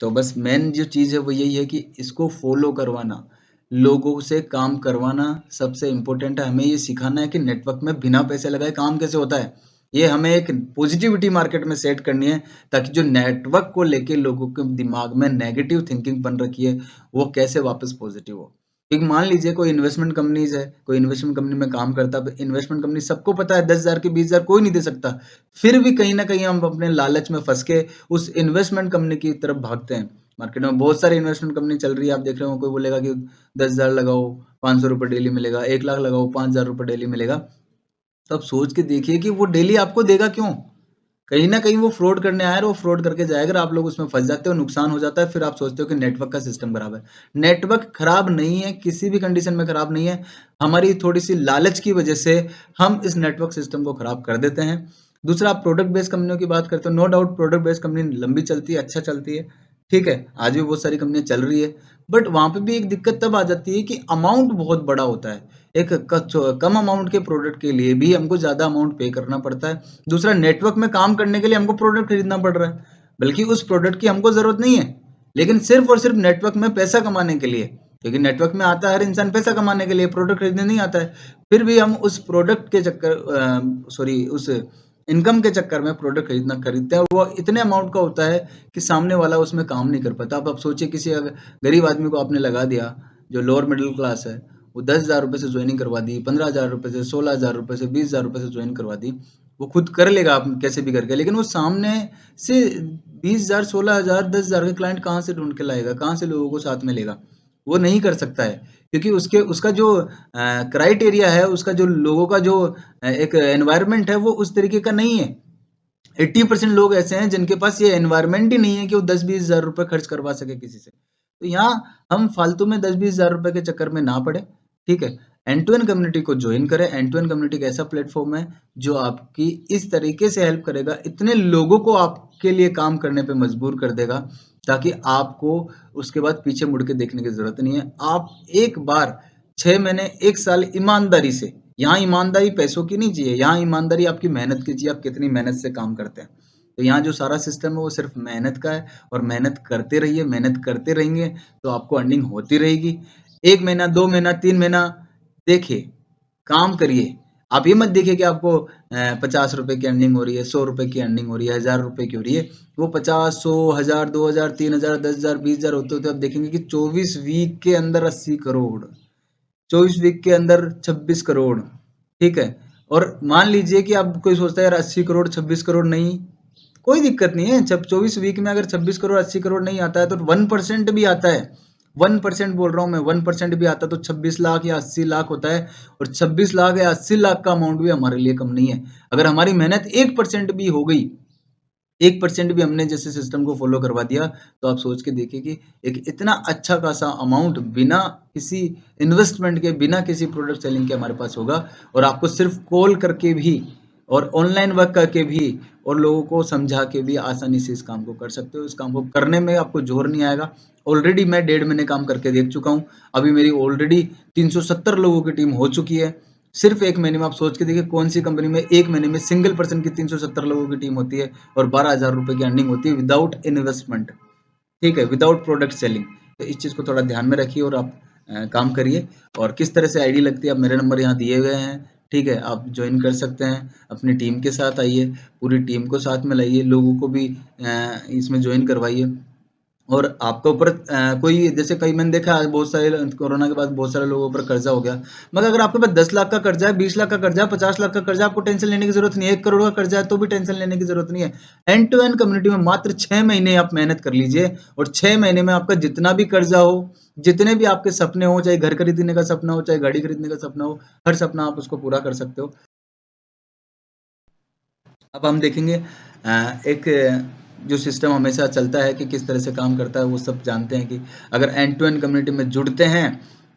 तो बस मेन जो चीज़ है वो यही है कि इसको फॉलो करवाना, लोगों से काम करवाना सबसे इम्पोर्टेंट है। हमें ये सिखाना है कि नेटवर्क में बिना पैसे लगाए काम कैसे होता है। ये हमें एक पॉजिटिविटी मार्केट में सेट करनी है, ताकि जो नेटवर्क को लेके लोगों के दिमाग में नेगेटिव थिंकिंग बन रखी है, वो कैसे वापस पॉजिटिव हो। एक मान लीजिए कोई इन्वेस्टमेंट कंपनीज है, कोई इन्वेस्टमेंट कंपनी में काम करता है, इन्वेस्टमेंट कंपनी सबको पता है 10,000 के 20,000 कोई नहीं दे सकता। फिर भी कहीं ना कहीं हम अपने लालच में फंस के उस इन्वेस्टमेंट कंपनी की तरफ भागते हैं। मार्केट में बहुत सारी इन्वेस्टमेंट कंपनी चल रही है, आप देख रहे हो, कोई बोलेगा कि 10,000 लगाओ 500 रुपये डेली मिलेगा, 1 लाख लगाओ 5,000 रुपये डेली मिलेगा। तो आप सोच के देखिए कि वो डेली आपको देगा क्यों? कहीं ना कहीं वो फ्रॉड करने आया है, वो फ्रॉड करके जाएगा, आप लोग उसमें फंस जाते हो, नुकसान हो जाता है। फिर आप सोचते हो कि नेटवर्क का सिस्टम खराब है। नेटवर्क खराब नहीं है, किसी भी कंडीशन में खराब नहीं है। हमारी थोड़ी सी लालच की वजह से हम इस नेटवर्क सिस्टम को खराब कर देते हैं। दूसरा, आप प्रोडक्ट बेस्ड कंपनियों की बात करते हो, no doubt product based company लंबी चलती है, अच्छा चलती है, ठीक है, आज भी बहुत सारी कंपनियां चल रही है। बट वहां पे भी एक दिक्कत तब आ जाती है कि अमाउंट बहुत बड़ा होता है। एक कम अमाउंट के प्रोडक्ट के लिए भी हमको ज्यादा अमाउंट पे करना पड़ता है। दूसरा, नेटवर्क में काम करने के लिए हमको प्रोडक्ट खरीदना पड़ रहा है, बल्कि उस प्रोडक्ट की हमको जरूरत नहीं है, लेकिन सिर्फ और सिर्फ नेटवर्क में पैसा कमाने के लिए, क्योंकि नेटवर्क में आता है हर इंसान पैसा कमाने के लिए, प्रोडक्ट खरीदने नहीं आता है। फिर भी हम उस प्रोडक्ट के उस इनकम के चक्कर में प्रोडक्ट खरीदते हैं, वो इतने अमाउंट का होता है कि सामने वाला उसमें काम नहीं कर पाता। अब आप सोचिए, किसी अगर गरीब आदमी को आपने लगा दिया, जो लोअर मिडिल क्लास है, वो 10,000 रुपये से ज्वाइनिंग करवा दी, 15,000 रुपये से, 16,000 रुपये से, 20,000 रुपये से ज्वाइन करवा दी, वो खुद कर लेगा आप कैसे भी करके, लेकिन वो सामने से 20,000, 16,000, 10,000 के क्लाइंट कहाँ से ढूंढ के लाएगा, कहाँ से लोगों को साथ में लेगा? वो नहीं कर सकता है, क्योंकि उसका जो क्राइटेरिया है, उसका जो लोगों का जो एक एनवायरनमेंट है, वो उस तरीके का नहीं है। 80% लोग ऐसे हैं जिनके पास ये एनवायरनमेंट ही नहीं है कि वो 10-20,000 रुपए खर्च करवा सके किसी से। तो यहाँ हम फालतू में 10-20,000 रुपए के चक्कर में ना पड़े, ठीक है। एंड टू एंड कम्युनिटी को ज्वाइन करें। एंड टू एंड कम्युनिटी एक ऐसा प्लेटफॉर्म है जो आपकी इस तरीके से हेल्प करेगा, इतने लोगों को आपके लिए काम करने पे मजबूर कर देगा, ताकि आपको उसके बाद पीछे मुड़ के देखने की जरूरत नहीं है। आप एक बार 6 महीने, 1 साल ईमानदारी से, यहाँ ईमानदारी पैसों की नहीं चाहिए, यहाँ ईमानदारी आपकी मेहनत की चाहिए, आप कितनी मेहनत से काम करते हैं। तो यहाँ जो सारा सिस्टम है वो सिर्फ मेहनत का है, और मेहनत करते रहिए, मेहनत करते रहेंगे तो आपको अर्निंग होती रहेगी। 1 महीना, 2 महीना, 3 महीना देखिए, काम करिए। आप ये मत देखिए कि आपको 50 रुपए की अर्निंग हो रही है, 100 रुपए की अर्निंग हो रही है, 1,000 रुपए की हो रही है। वो 50, 100, 1,000, 2,000, 3,000, 10,000, 20,000 होते होते आप देखेंगे कि 24 वीक के अंदर 80 करोड़, 24 वीक के अंदर 26 करोड़, ठीक है। और मान लीजिए कि आप, कोई सोचता है यार 80 करोड़, 26 करोड़ नहीं, कोई दिक्कत नहीं है। जब 24 वीक में अगर 26 करोड़, 80 करोड़ नहीं आता है तो 1% भी आता है, 1% बोल रहा हूँ मैं, 1% भी आता है तो 26 लाख या 80 लाख होता है। और 26 लाख या 80 लाख का अमाउंट भी हमारे लिए कम नहीं है। अगर हमारी मेहनत 1% भी हो गई, 1% भी हमने जैसे सिस्टम को फॉलो करवा दिया, तो आप सोच के देखिए कि एक इतना अच्छा खासा अमाउंट बिना किसी इन्वेस्टमेंट के, बिना किसी प्रोडक्ट सेलिंग के हमारे पास होगा। और आपको सिर्फ कॉल करके भी, और ऑनलाइन वर्क करके भी, और लोगों को समझा के भी आसानी से इस काम को कर सकते हो। इस काम को करने में आपको जोर नहीं आएगा। ऑलरेडी मैं 1.5 महीने काम करके देख चुका हूँ। अभी मेरी ऑलरेडी 370 लोगों की टीम हो चुकी है। सिर्फ 1 महीने में आप सोच के देखिए, कौन सी कंपनी में 1 महीने में सिंगल पर्सन की 370 लोगों की टीम होती है और 12,000 रुपए की अर्निंग होती है विदाउट इन्वेस्टमेंट, ठीक है, विदाउट प्रोडक्ट सेलिंग। तो इस चीज़ को थोड़ा ध्यान में रखिए और आप काम करिए। और किस तरह से आईडी लगती है, आप मेरे नंबर यहाँ दिए हुए हैं, ठीक है, आप ज्वाइन कर सकते हैं। अपनी टीम के साथ आइए, पूरी टीम को साथ में लाइए, लोगों को भी इसमें ज्वाइन करवाइए। और आपके ऊपर कोई, जैसे कई मैंने देखा है, बहुत सारे कोरोना के बाद बहुत सारे लोगों पर कर्जा हो गया। मगर अगर आपके पास 10 लाख का कर्जा है, 20 लाख का कर्जा है, 50 लाख का कर्जा, आपको टेंशन लेने की जरूरत नहीं है। 1 करोड़ का कर्जा है तो भी टेंशन लेने की जरूरत नहीं है। एंड टू एंड कम्युनिटी में मात्र 6 महीने आप मेहनत कर लीजिए, और 6 महीने में आपका जितना भी कर्जा हो, जितने भी आपके सपने हो, चाहे घर खरीदने का सपना हो, चाहे गाड़ी खरीदने का सपना हो, हर सपना आप उसको पूरा कर सकते हो। अब हम देखेंगे एक जो सिस्टम हमेशा चलता है कि किस तरह से काम करता है, वो सब जानते हैं कि अगर एंड टू एंड कम्युनिटी में जुड़ते हैं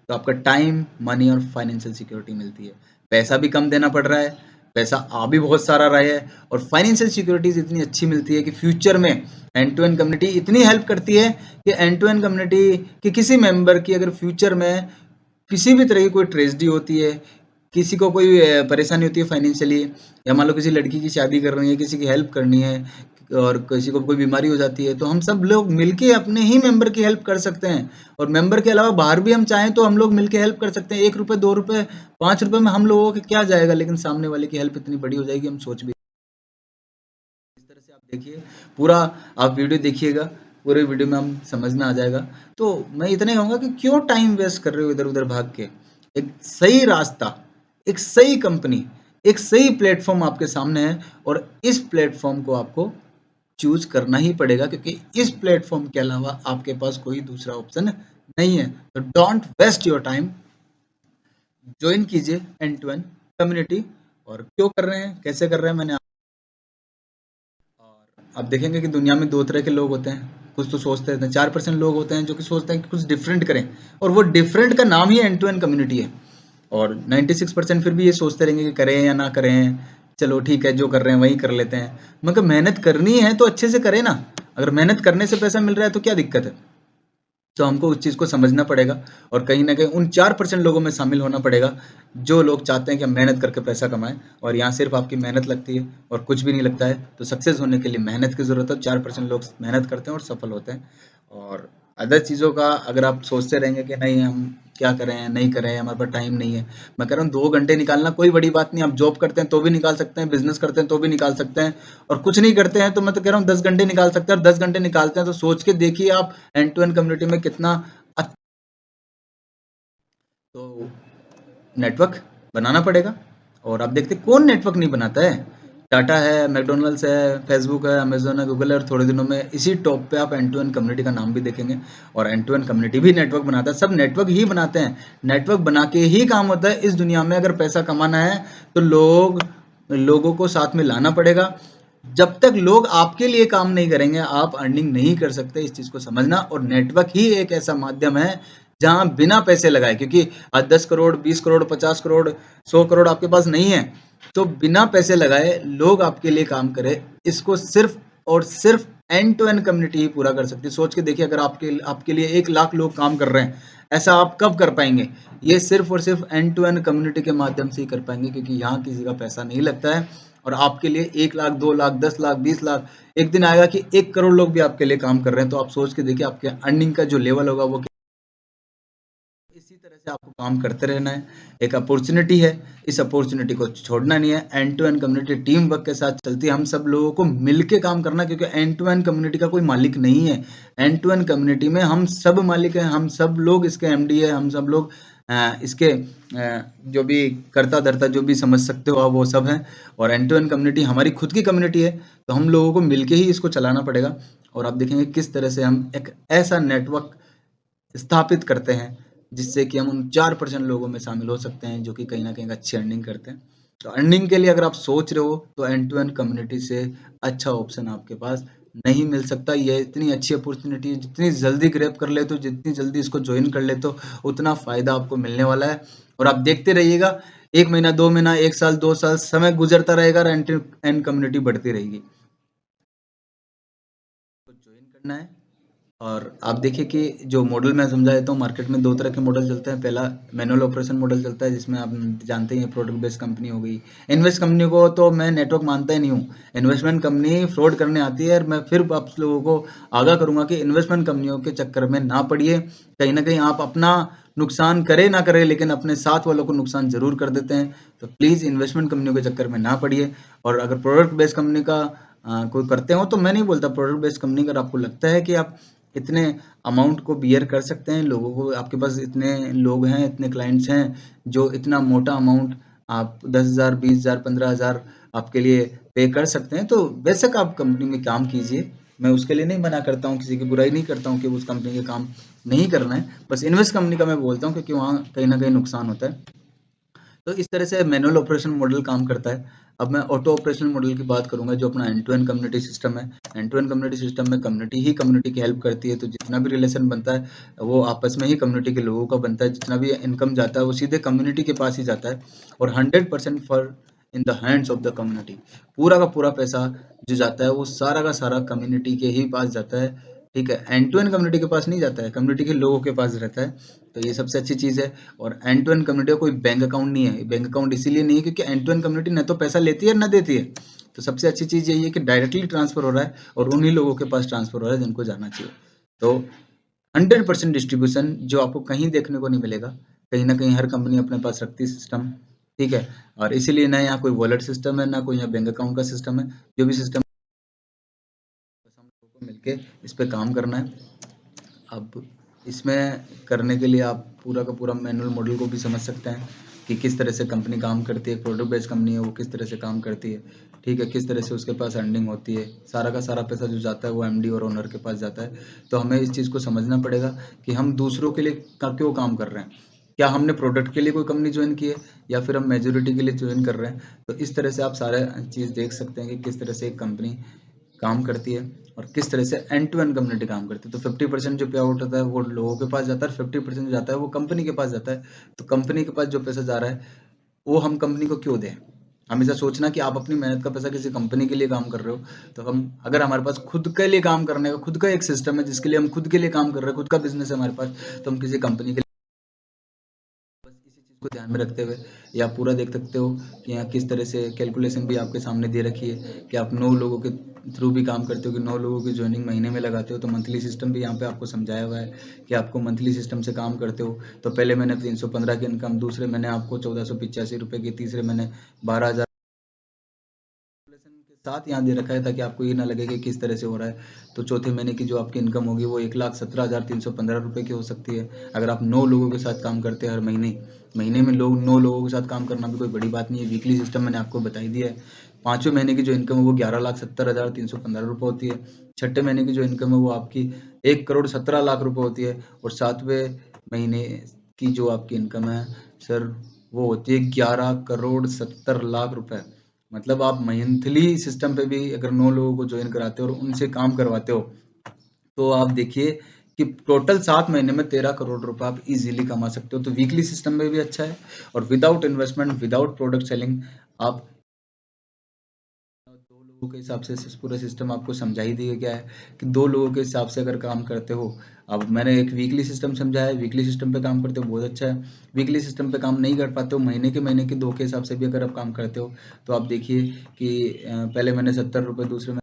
तो आपका टाइम, मनी और फाइनेंशियल सिक्योरिटी मिलती है। पैसा भी कम देना पड़ रहा है, पैसा आ भी बहुत सारा रहा है, और फाइनेंशियल सिक्योरिटीज इतनी अच्छी मिलती है कि फ्यूचर में एंड टू एंड कम्युनिटी इतनी हेल्प करती है कि एंड टू एंड कम्युनिटी की किसी मेंबर की अगर फ्यूचर में किसी भी तरह की कोई ट्रेजेडी होती है, किसी को कोई परेशानी होती है फाइनेंशियली, या मान लो किसी लड़की की शादी कर रही है, किसी की हेल्प करनी है, और किसी को कोई बीमारी हो जाती है, तो हम सब लोग मिलके अपने ही मेंबर की हेल्प कर सकते हैं। और मेंबर के अलावा बाहर भी हम चाहें तो हम लोग मिलके हेल्प कर सकते हैं। 1 रुपए, 2 रुपए, 5 रुपए में हम लोगों के क्या जाएगा, लेकिन सामने वाले की हेल्प इतनी बड़ी हो जाएगी, हम सोच भी। इस तरह से आप देखिए, पूरा आप वीडियो देखिएगा, पूरे वीडियो में हम समझ में आ जाएगा। तो मैं इतना ही कहूँगा कि क्यों टाइम वेस्ट कर रहे हो इधर उधर भाग के। एक सही रास्ता, एक सही कंपनी, एक सही प्लेटफॉर्म आपके सामने है, और इस प्लेटफॉर्म को आपको चूज करना ही पड़ेगा, क्योंकि इस प्लेटफॉर्म के अलावा आपके पास कोई दूसरा ऑप्शन नहीं है। तो don't waste your time, join कीजिए एंड टू एंड कम्युनिटी। और क्यों कर रहे हैं, कैसे कर रहे हैं, मैंने, और आप देखेंगे कि दुनिया में 2 तरह के लोग होते हैं। कुछ तो सोचते हैं, 4% लोग होते हैं जो कि सोचते हैं कि कुछ डिफरेंट करें, और वो डिफरेंट का नाम ही एंड टू एंड कम्युनिटी है। और 96% फिर भी ये सोचते रहेंगे कि करें या ना करें, चलो ठीक है, जो कर रहे हैं वही कर लेते हैं। मगर मेहनत करनी है तो अच्छे से करें ना। अगर मेहनत करने से पैसा मिल रहा है तो क्या दिक्कत है। तो हमको उस चीज़ को समझना पड़ेगा, और कहीं ना कहीं उन 4% लोगों में शामिल होना पड़ेगा जो लोग चाहते हैं कि हम मेहनत करके पैसा कमाएं। और यहाँ सिर्फ आपकी मेहनत लगती है और कुछ भी नहीं लगता है। तो सक्सेस होने के लिए मेहनत की ज़रूरत है। 4% लोग मेहनत करते हैं और सफल होते हैं। और अदर चीज़ों का अगर आप सोचते रहेंगे कि नहीं हम क्या करें, नहीं करें, हमारे पास टाइम नहीं है। मैं कह रहा हूँ 2 घंटे निकालना कोई बड़ी बात नहीं, आप जॉब करते हैं तो भी निकाल सकते हैं, बिज़नेस करते हैं तो भी निकाल सकते हैं और कुछ नहीं करते हैं तो मैं तो कह रहा हूँ 10 घंटे निकाल सकते हैं और 10 घंटे निकालते हैं तो सोच के देखिए आप एंड टू एंड कम्युनिटी में कितना तो नेटवर्क बनाना पड़ेगा और आप देखते हैं कौन नेटवर्क नहीं बनाता है। टाटा है, मैकडॉनल्ड्स है, फेसबुक है, अमेजोन है, गूगल है और थोड़े दिनों में इसी टॉप पे आप एंड टू एंड कम्युनिटी का नाम भी देखेंगे और एंड टू एंड कम्युनिटी भी नेटवर्क बनाता है। सब नेटवर्क ही बनाते हैं, नेटवर्क बना के ही काम होता है। इस दुनिया में अगर पैसा कमाना है तो लोगों को साथ में लाना पड़ेगा। जब तक लोग आपके लिए काम नहीं करेंगे आप अर्निंग नहीं कर सकते, इस चीज़ को समझना। और नेटवर्क ही एक ऐसा माध्यम है जहां बिना पैसे लगाए, क्योंकि आज 10 करोड़, 20 करोड़, 50 करोड़, 100 करोड़ आपके पास नहीं है तो बिना पैसे लगाए लोग आपके लिए काम करे, इसको सिर्फ और सिर्फ एंड टू एंड कम्युनिटी ही पूरा कर सकती है। सोच के देखिए अगर आपके आपके लिए 1 लाख लोग काम कर रहे हैं, ऐसा आप कब कर पाएंगे? ये सिर्फ और सिर्फ एंड टू एंड कम्युनिटी के माध्यम से ही कर पाएंगे, क्योंकि यहाँ किसी का पैसा नहीं लगता है। और आपके लिए 1 लाख, 2 लाख, 10 लाख, 20 लाख, एक दिन आएगा कि 1 करोड़ लोग भी आपके लिए काम कर रहे हैं, तो आप सोच के देखिए आपके अर्निंग का जो लेवल होगा वो। इसी तरह से आपको काम करते रहना है। एक अपॉर्चुनिटी है, इस अपॉर्चुनिटी को छोड़ना नहीं है। End to end community team work के साथ चलती है, हम सब लोगों को मिलके काम करना, क्योंकि एंड टू एंड कम्युनिटी का कोई मालिक नहीं है। एंड टू एंड कम्युनिटी में हम सब मालिक हैं, हम सब लोग इसके एमडी है, हम सब लोग इसके जो भी करता धरता जो भी समझ सकते हो आप वो सब हैं। और एंड टू एंड कम्युनिटी हमारी खुद की कम्युनिटी है, तो हम लोगों को मिलके ही इसको चलाना पड़ेगा। और आप देखेंगे किस तरह से हम एक ऐसा नेटवर्क स्थापित करते हैं जिससे कि हम उन 4% लोगों में शामिल हो सकते हैं जो कि कहीं ना कहीं अच्छी अर्निंग करते हैं। तो अर्निंग के लिए अगर आप सोच रहे हो तो एंड टू एंड कम्युनिटी से अच्छा ऑप्शन आपके पास नहीं मिल सकता। ये इतनी अच्छी अपॉर्चुनिटी है, जितनी जल्दी ग्रैब कर ले तो, जितनी जल्दी इसको ज्वाइन कर ले तो उतना फायदा आपको मिलने वाला है। और आप देखते रहिएगा 1 महीना, 2 महीना, 1 साल, 2 साल समय गुजरता रहेगा और एंड टू एंड कम्युनिटी बढ़ती रहेगी। तो ज्वाइन करना है। और आप देखिए कि जो मॉडल मैं समझा देता हूँ, मार्केट में 2 तरह के मॉडल चलते हैं। पहला मैनुअल ऑपरेशन मॉडल चलता है जिसमें आप जानते ही हैं प्रोडक्ट बेस्ड कंपनी हो गई। इन्वेस्ट कंपनी को तो मैं नेटवर्क मानता ही नहीं हूँ। इन्वेस्टमेंट कंपनी फ्रॉड करने आती है और मैं फिर आप लोगों को आगाह करूंगा कि इन्वेस्टमेंट कंपनियों के चक्कर में ना पड़िए। कहीं ना कहीं आप अपना नुकसान करे ना करे लेकिन अपने साथ वालों को नुकसान जरूर कर देते हैं। तो प्लीज़ इन्वेस्टमेंट कंपनियों के चक्कर में ना पड़िए। और अगर प्रोडक्ट बेस्ड कंपनी का कोई करते हो तो मैं नहीं बोलता, प्रोडक्ट बेस्ड कंपनी अगर आपको लगता है कि आप इतने अमाउंट को बियर कर सकते हैं, लोगों को, आपके पास इतने लोग हैं, इतने क्लाइंट्स हैं जो इतना मोटा अमाउंट आप 10,000, 20,000, 15,000 आपके लिए पे कर सकते हैं, तो बेशक आप कंपनी में काम कीजिए। मैं उसके लिए नहीं मना करता हूँ, किसी की बुराई नहीं करता हूँ कि उस कंपनी के काम नहीं करना है। बस इन्वेस्ट कंपनी का मैं बोलता हूँ क्योंकि वहाँ कहीं ना कहीं नुकसान होता है। तो इस तरह से मैनुअल ऑपरेशन मॉडल काम करता है। अब मैं ऑटो ऑपरेशन मॉडल की बात करूंगा जो अपना end to end community system है। End to end community system में कम्युनिटी ही कम्युनिटी की हेल्प करती है, तो जितना भी रिलेशन बनता है वो आपस में ही कम्युनिटी के लोगों का बनता है। जितना भी इनकम जाता है वो सीधे कम्युनिटी के पास ही जाता है और 100% for in the hands of the community. पूरा का पूरा पैसा जो जाता है वो सारा का सारा कम्युनिटी के ही पास जाता है। ठीक है, एंड टू एंड कम्युनिटी के पास नहीं जाता है, कम्युनिटी के लोगों के पास रहता है। तो ये सबसे अच्छी चीज़ है। और एंड टू एंड कम्युनिटी का कोई बैंक अकाउंट नहीं है। बैंक अकाउंट इसीलिए नहीं है क्योंकि एंड टू एंड कम्युनिटी न तो पैसा लेती है ना देती है। तो सबसे अच्छी चीज़ यही है कि डायरेक्टली ट्रांसफर हो रहा है और उन्हीं लोगों के पास ट्रांसफर हो रहा है जिनको जाना चाहिए। तो 100% डिस्ट्रीब्यूशन जो आपको कहीं देखने को नहीं मिलेगा। कहीं ना कहीं हर कंपनी अपने पास रखती है सिस्टम। ठीक है, और इसीलिए ना यहाँ कोई वॉलेट सिस्टम है ना कोई यहाँ बैंक अकाउंट का सिस्टम है। जो भी सिस्टम, बस हम लोगों को मिलके इस पे काम करना है। अब इसमें करने के लिए आप पूरा का पूरा मैनुअल मॉडल को भी समझ सकते हैं कि किस तरह से कंपनी काम करती है। प्रोडक्ट बेस्ड कंपनी है वो किस तरह से काम करती है। ठीक है, किस तरह से उसके पास अर्निंग होती है। सारा का सारा पैसा जो जाता है वो एमडी और ओनर के पास जाता है। तो हमें इस चीज़ को समझना पड़ेगा कि हम दूसरों के लिए क्यों काम कर रहे हैं। क्या हमने प्रोडक्ट के लिए कोई कंपनी ज्वाइन की है या फिर हम मेजोरिटी के लिए ज्वाइन कर रहे हैं। तो इस तरह से आप सारे चीज़ देख सकते हैं कि किस तरह से एक कंपनी काम करती है और किस तरह से एंड टू एंड कम्युनिटी काम करती है। तो 50% जो पे आउट होता है वो लोगों के पास जाता है, 50% जो जाता है वो कंपनी के पास जाता है। तो कंपनी के पास जो पैसा जा रहा है वो हम कंपनी को क्यों दें। हमेशा सोचना कि आप अपनी मेहनत का पैसा किसी कंपनी के लिए काम कर रहे हो। तो हम, अगर हमारे पास खुद के लिए काम करने का खुद का एक सिस्टम है जिसके लिए हम खुद के लिए काम कर रहे हैं, खुद का बिजनेस है हमारे पास, तो हम किसी कंपनी के लिए, बस इसी चीज़ को ध्यान में रखते हुए ये आप पूरा देख सकते हो कि यहाँ किस तरह से कैलकुलेशन भी आपके सामने दे रखी है कि आप 9 लोगों के थ्रू भी काम करते हो कि 9 लोगों की ज्वाइनिंग महीने में लगाते हो, तो मंथली सिस्टम भी यहाँ पे आपको समझाया हुआ है कि आपको मंथली सिस्टम से काम करते हो तो पहले महीने 315 की इनकम, दूसरे महीने आपको 1485 रुपये की, तीसरे महीने 12,000 के साथ यहाँ दे रखा है ताकि आपको ये ना लगे कि किस तरह से हो रहा है। तो चौथे महीने की जो आपकी इनकम होगी वो 1,17,315 रुपये की हो सकती है अगर आप 9 लोगों के साथ काम करते हैं हर महीने में 9 लोगों के साथ काम करना भी कोई बड़ी बात नहीं है। वीकली सिस्टम मैंने आपको बताई दिया है। पाँचवें महीने की जो इनकम है वो 11,70,315 रुपये होती है। छठे महीने की जो इनकम है वो आपकी 1,17,00,000 रुपये होती है। और सातवें महीने की जो आपकी इनकम है सर वो होती है 11,70,00,000 रुपये। मतलब आप मंथली सिस्टम पे भी अगर 9 लोगों को ज्वाइन कराते हो और उनसे काम करवाते हो तो आप देखिए कि टोटल 7 महीने में 13 करोड़ रुपए आप इजीली कमा सकते हो। तो वीकली सिस्टम में भी अच्छा है और without investment, without product selling आप 2 लोगों के हिसाब से पूरा सिस्टम आपको समझा ही दिया गया है कि 2 लोगों के हिसाब से अगर काम करते हो। अब मैंने एक वीकली सिस्टम समझाया है, वीकली सिस्टम पे काम करते हो बहुत अच्छा है। वीकली सिस्टम पे काम नहीं कर पाते हो, महीने के 2 के हिसाब से भी अगर आप काम करते हो तो आप देखिए कि पहले महीने 70 रुपये, दूसरे महीने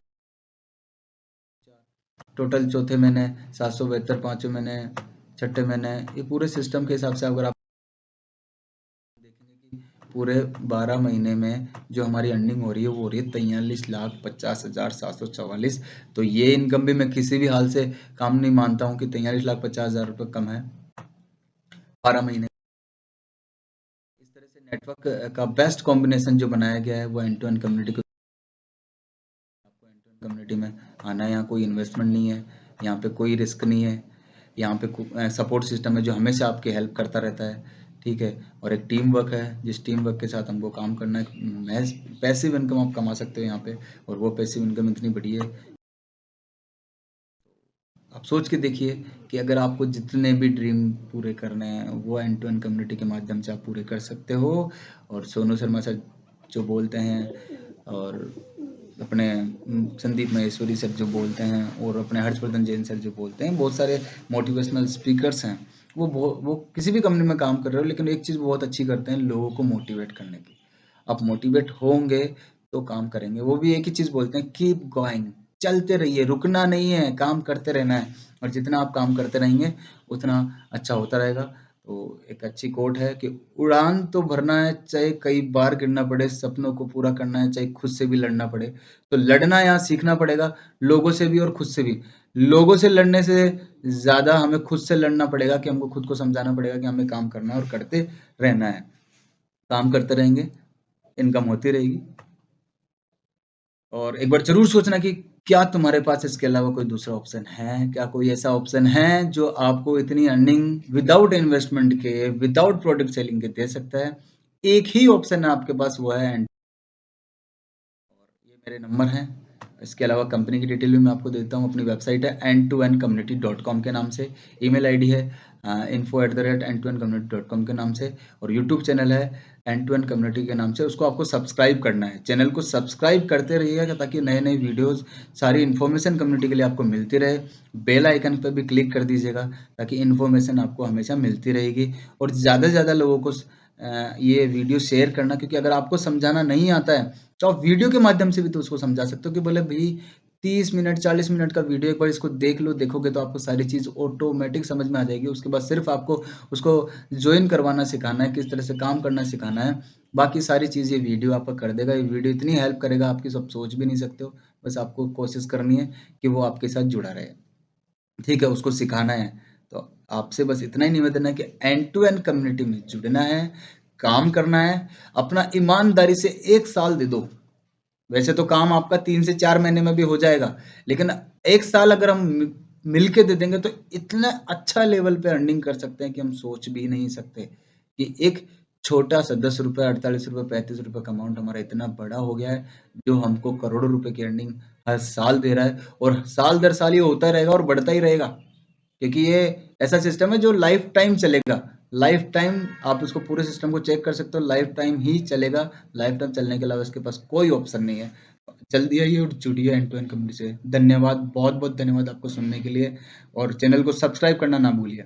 टोटल, चौथे महीने 772, पांचवें महीने, छठे महीने, ये पूरे सिस्टम के हिसाब से अगर आप देखेंगे कि पूरे 12 महीने में जो हमारी अर्निंग हो रही है वो हो रही है 43,50,744। तो ये इनकम भी मैं किसी भी हाल से काम नहीं मानता हूँ कि 43,50,000 रुपये कम है 12 महीने। इस तरह से नेटवर्क का बेस्ट कॉम्बिनेशन जो बनाया गया है वो एंड टू एंड कम्युनिटी को, आपको एंड टू एंड कम्युनिटी में आना है। यहाँ कोई इन्वेस्टमेंट नहीं है, यहाँ पे कोई रिस्क नहीं है, यहाँ पे सपोर्ट सिस्टम है जो हमेशा आपकी हेल्प करता रहता है, ठीक है। और एक टीम वर्क है, जिस टीम वर्क के साथ हमको काम करना है। पैसिव इनकम आप कमा सकते हो यहाँ पे, और वो पैसिव इनकम इतनी बड़ी है, आप सोच के देखिए कि अगर आपको जितने भी ड्रीम पूरे करने हैं वो एंड टू एंड कम्युनिटी के माध्यम से आप पूरे कर सकते हो। और सोनू शर्मा सर जो बोलते हैं, और अपने संदीप महेश्वरी सर जो बोलते हैं, और अपने हर्षवर्धन जैन सर जो बोलते हैं, बहुत सारे मोटिवेशनल स्पीकर्स हैं। वो किसी भी कंपनी में काम कर रहे हो, लेकिन एक चीज़ बहुत अच्छी करते हैं, लोगों को मोटिवेट करने की। आप मोटिवेट होंगे तो काम करेंगे। वो भी एक ही चीज़ बोलते हैं, कीप गोइंग, चलते रहिए, रुकना नहीं है, काम करते रहना है। और जितना आप काम करते रहेंगे उतना अच्छा होता रहेगा। तो एक अच्छी कोट है कि उड़ान तो भरना है, चाहे कई बार गिरना पड़े, सपनों को पूरा करना है, चाहे खुद से भी लड़ना पड़े। तो लड़ना यहाँ सीखना पड़ेगा, लोगों से भी और खुद से भी। लोगों से लड़ने से ज़्यादा हमें खुद से लड़ना पड़ेगा कि हमको खुद को समझाना पड़ेगा कि हमें काम करना है और करते रहना है। काम करते रहेंगे, इनकम होती रहेगी। और एक बार ज़रूर सोचना कि क्या तुम्हारे पास इसके अलावा कोई दूसरा ऑप्शन है? क्या कोई ऐसा ऑप्शन है जो आपको इतनी अर्निंग विदाउट इन्वेस्टमेंट के, विदाउट प्रोडक्ट सेलिंग के दे सकता है? एक ही ऑप्शन है आपके पास, वो है एंड। ये मेरे नंबर हैं। इसके अलावा कंपनी की डिटेल भी मैं आपको देता हूँ। अपनी वेबसाइट है end2endcommunity.com के नाम से। ईमेल आईडी है info@end2endcommunity.com के नाम से। और यूट्यूब चैनल है एंड टू एंड कम्युनिटी के नाम से। उसको आपको सब्सक्राइब करना है। चैनल को सब्सक्राइब करते रहिएगा ताकि नए नए वीडियोस, सारी इन्फॉर्मेशन कम्युनिटी के लिए आपको मिलती रहे। बेल आइकन पर भी क्लिक कर दीजिएगा ताकि इन्फॉर्मेशन आपको हमेशा मिलती रहेगी। और ज़्यादा से ज़्यादा लोगों को ये वीडियो शेयर करना, क्योंकि अगर आपको समझाना नहीं आता है तो आप वीडियो के माध्यम से भी तो उसको समझा सकते हो कि बोले भाई 30 मिनट 40 मिनट का वीडियो एक बार इसको देख लो, देखोगे तो आपको सारी चीज़ ऑटोमेटिक समझ में आ जाएगी। उसके बाद सिर्फ आपको उसको ज्वाइन करवाना सिखाना है, किस तरह से काम करना सिखाना है। बाकी सारी चीज़ ये वीडियो आपका कर देगा। ये वीडियो इतनी हेल्प करेगा आपकी, सब सोच भी नहीं सकते हो। बस आपको कोशिश करनी है कि वो आपके साथ जुड़ा रहे, ठीक है, उसको सिखाना है। तो आपसे बस इतना ही निवेदन है कि एंड टू एंड कम्युनिटी में जुड़ना है, काम करना है, अपना ईमानदारी से 1 साल दे दो। वैसे तो काम आपका 3 से 4 महीने में भी हो जाएगा, लेकिन 1 साल अगर हम मिल के दे देंगे तो इतना अच्छा लेवल पे अर्निंग कर सकते हैं कि हम सोच भी नहीं सकते। कि एक छोटा सा 10 रुपये, 48 रुपये, 35 रुपये का अमाउंट हमारा इतना बड़ा हो गया है जो हमको करोड़ों रुपए की अर्निंग हर साल दे रहा है। और साल दर साल ये होता रहेगा और बढ़ता ही रहेगा, क्योंकि ये ऐसा सिस्टम है जो लाइफ टाइम चलेगा। लाइफ टाइम आप उसको पूरे सिस्टम को चेक कर सकते हो, लाइफ टाइम ही चलेगा। लाइफ टाइम चलने के अलावा इसके पास कोई ऑप्शन नहीं है। जल्दी आइए और जुड़िए एंड टू एंड कंपनी से। धन्यवाद, बहुत बहुत धन्यवाद आपको सुनने के लिए, और चैनल को सब्सक्राइब करना ना भूलिए।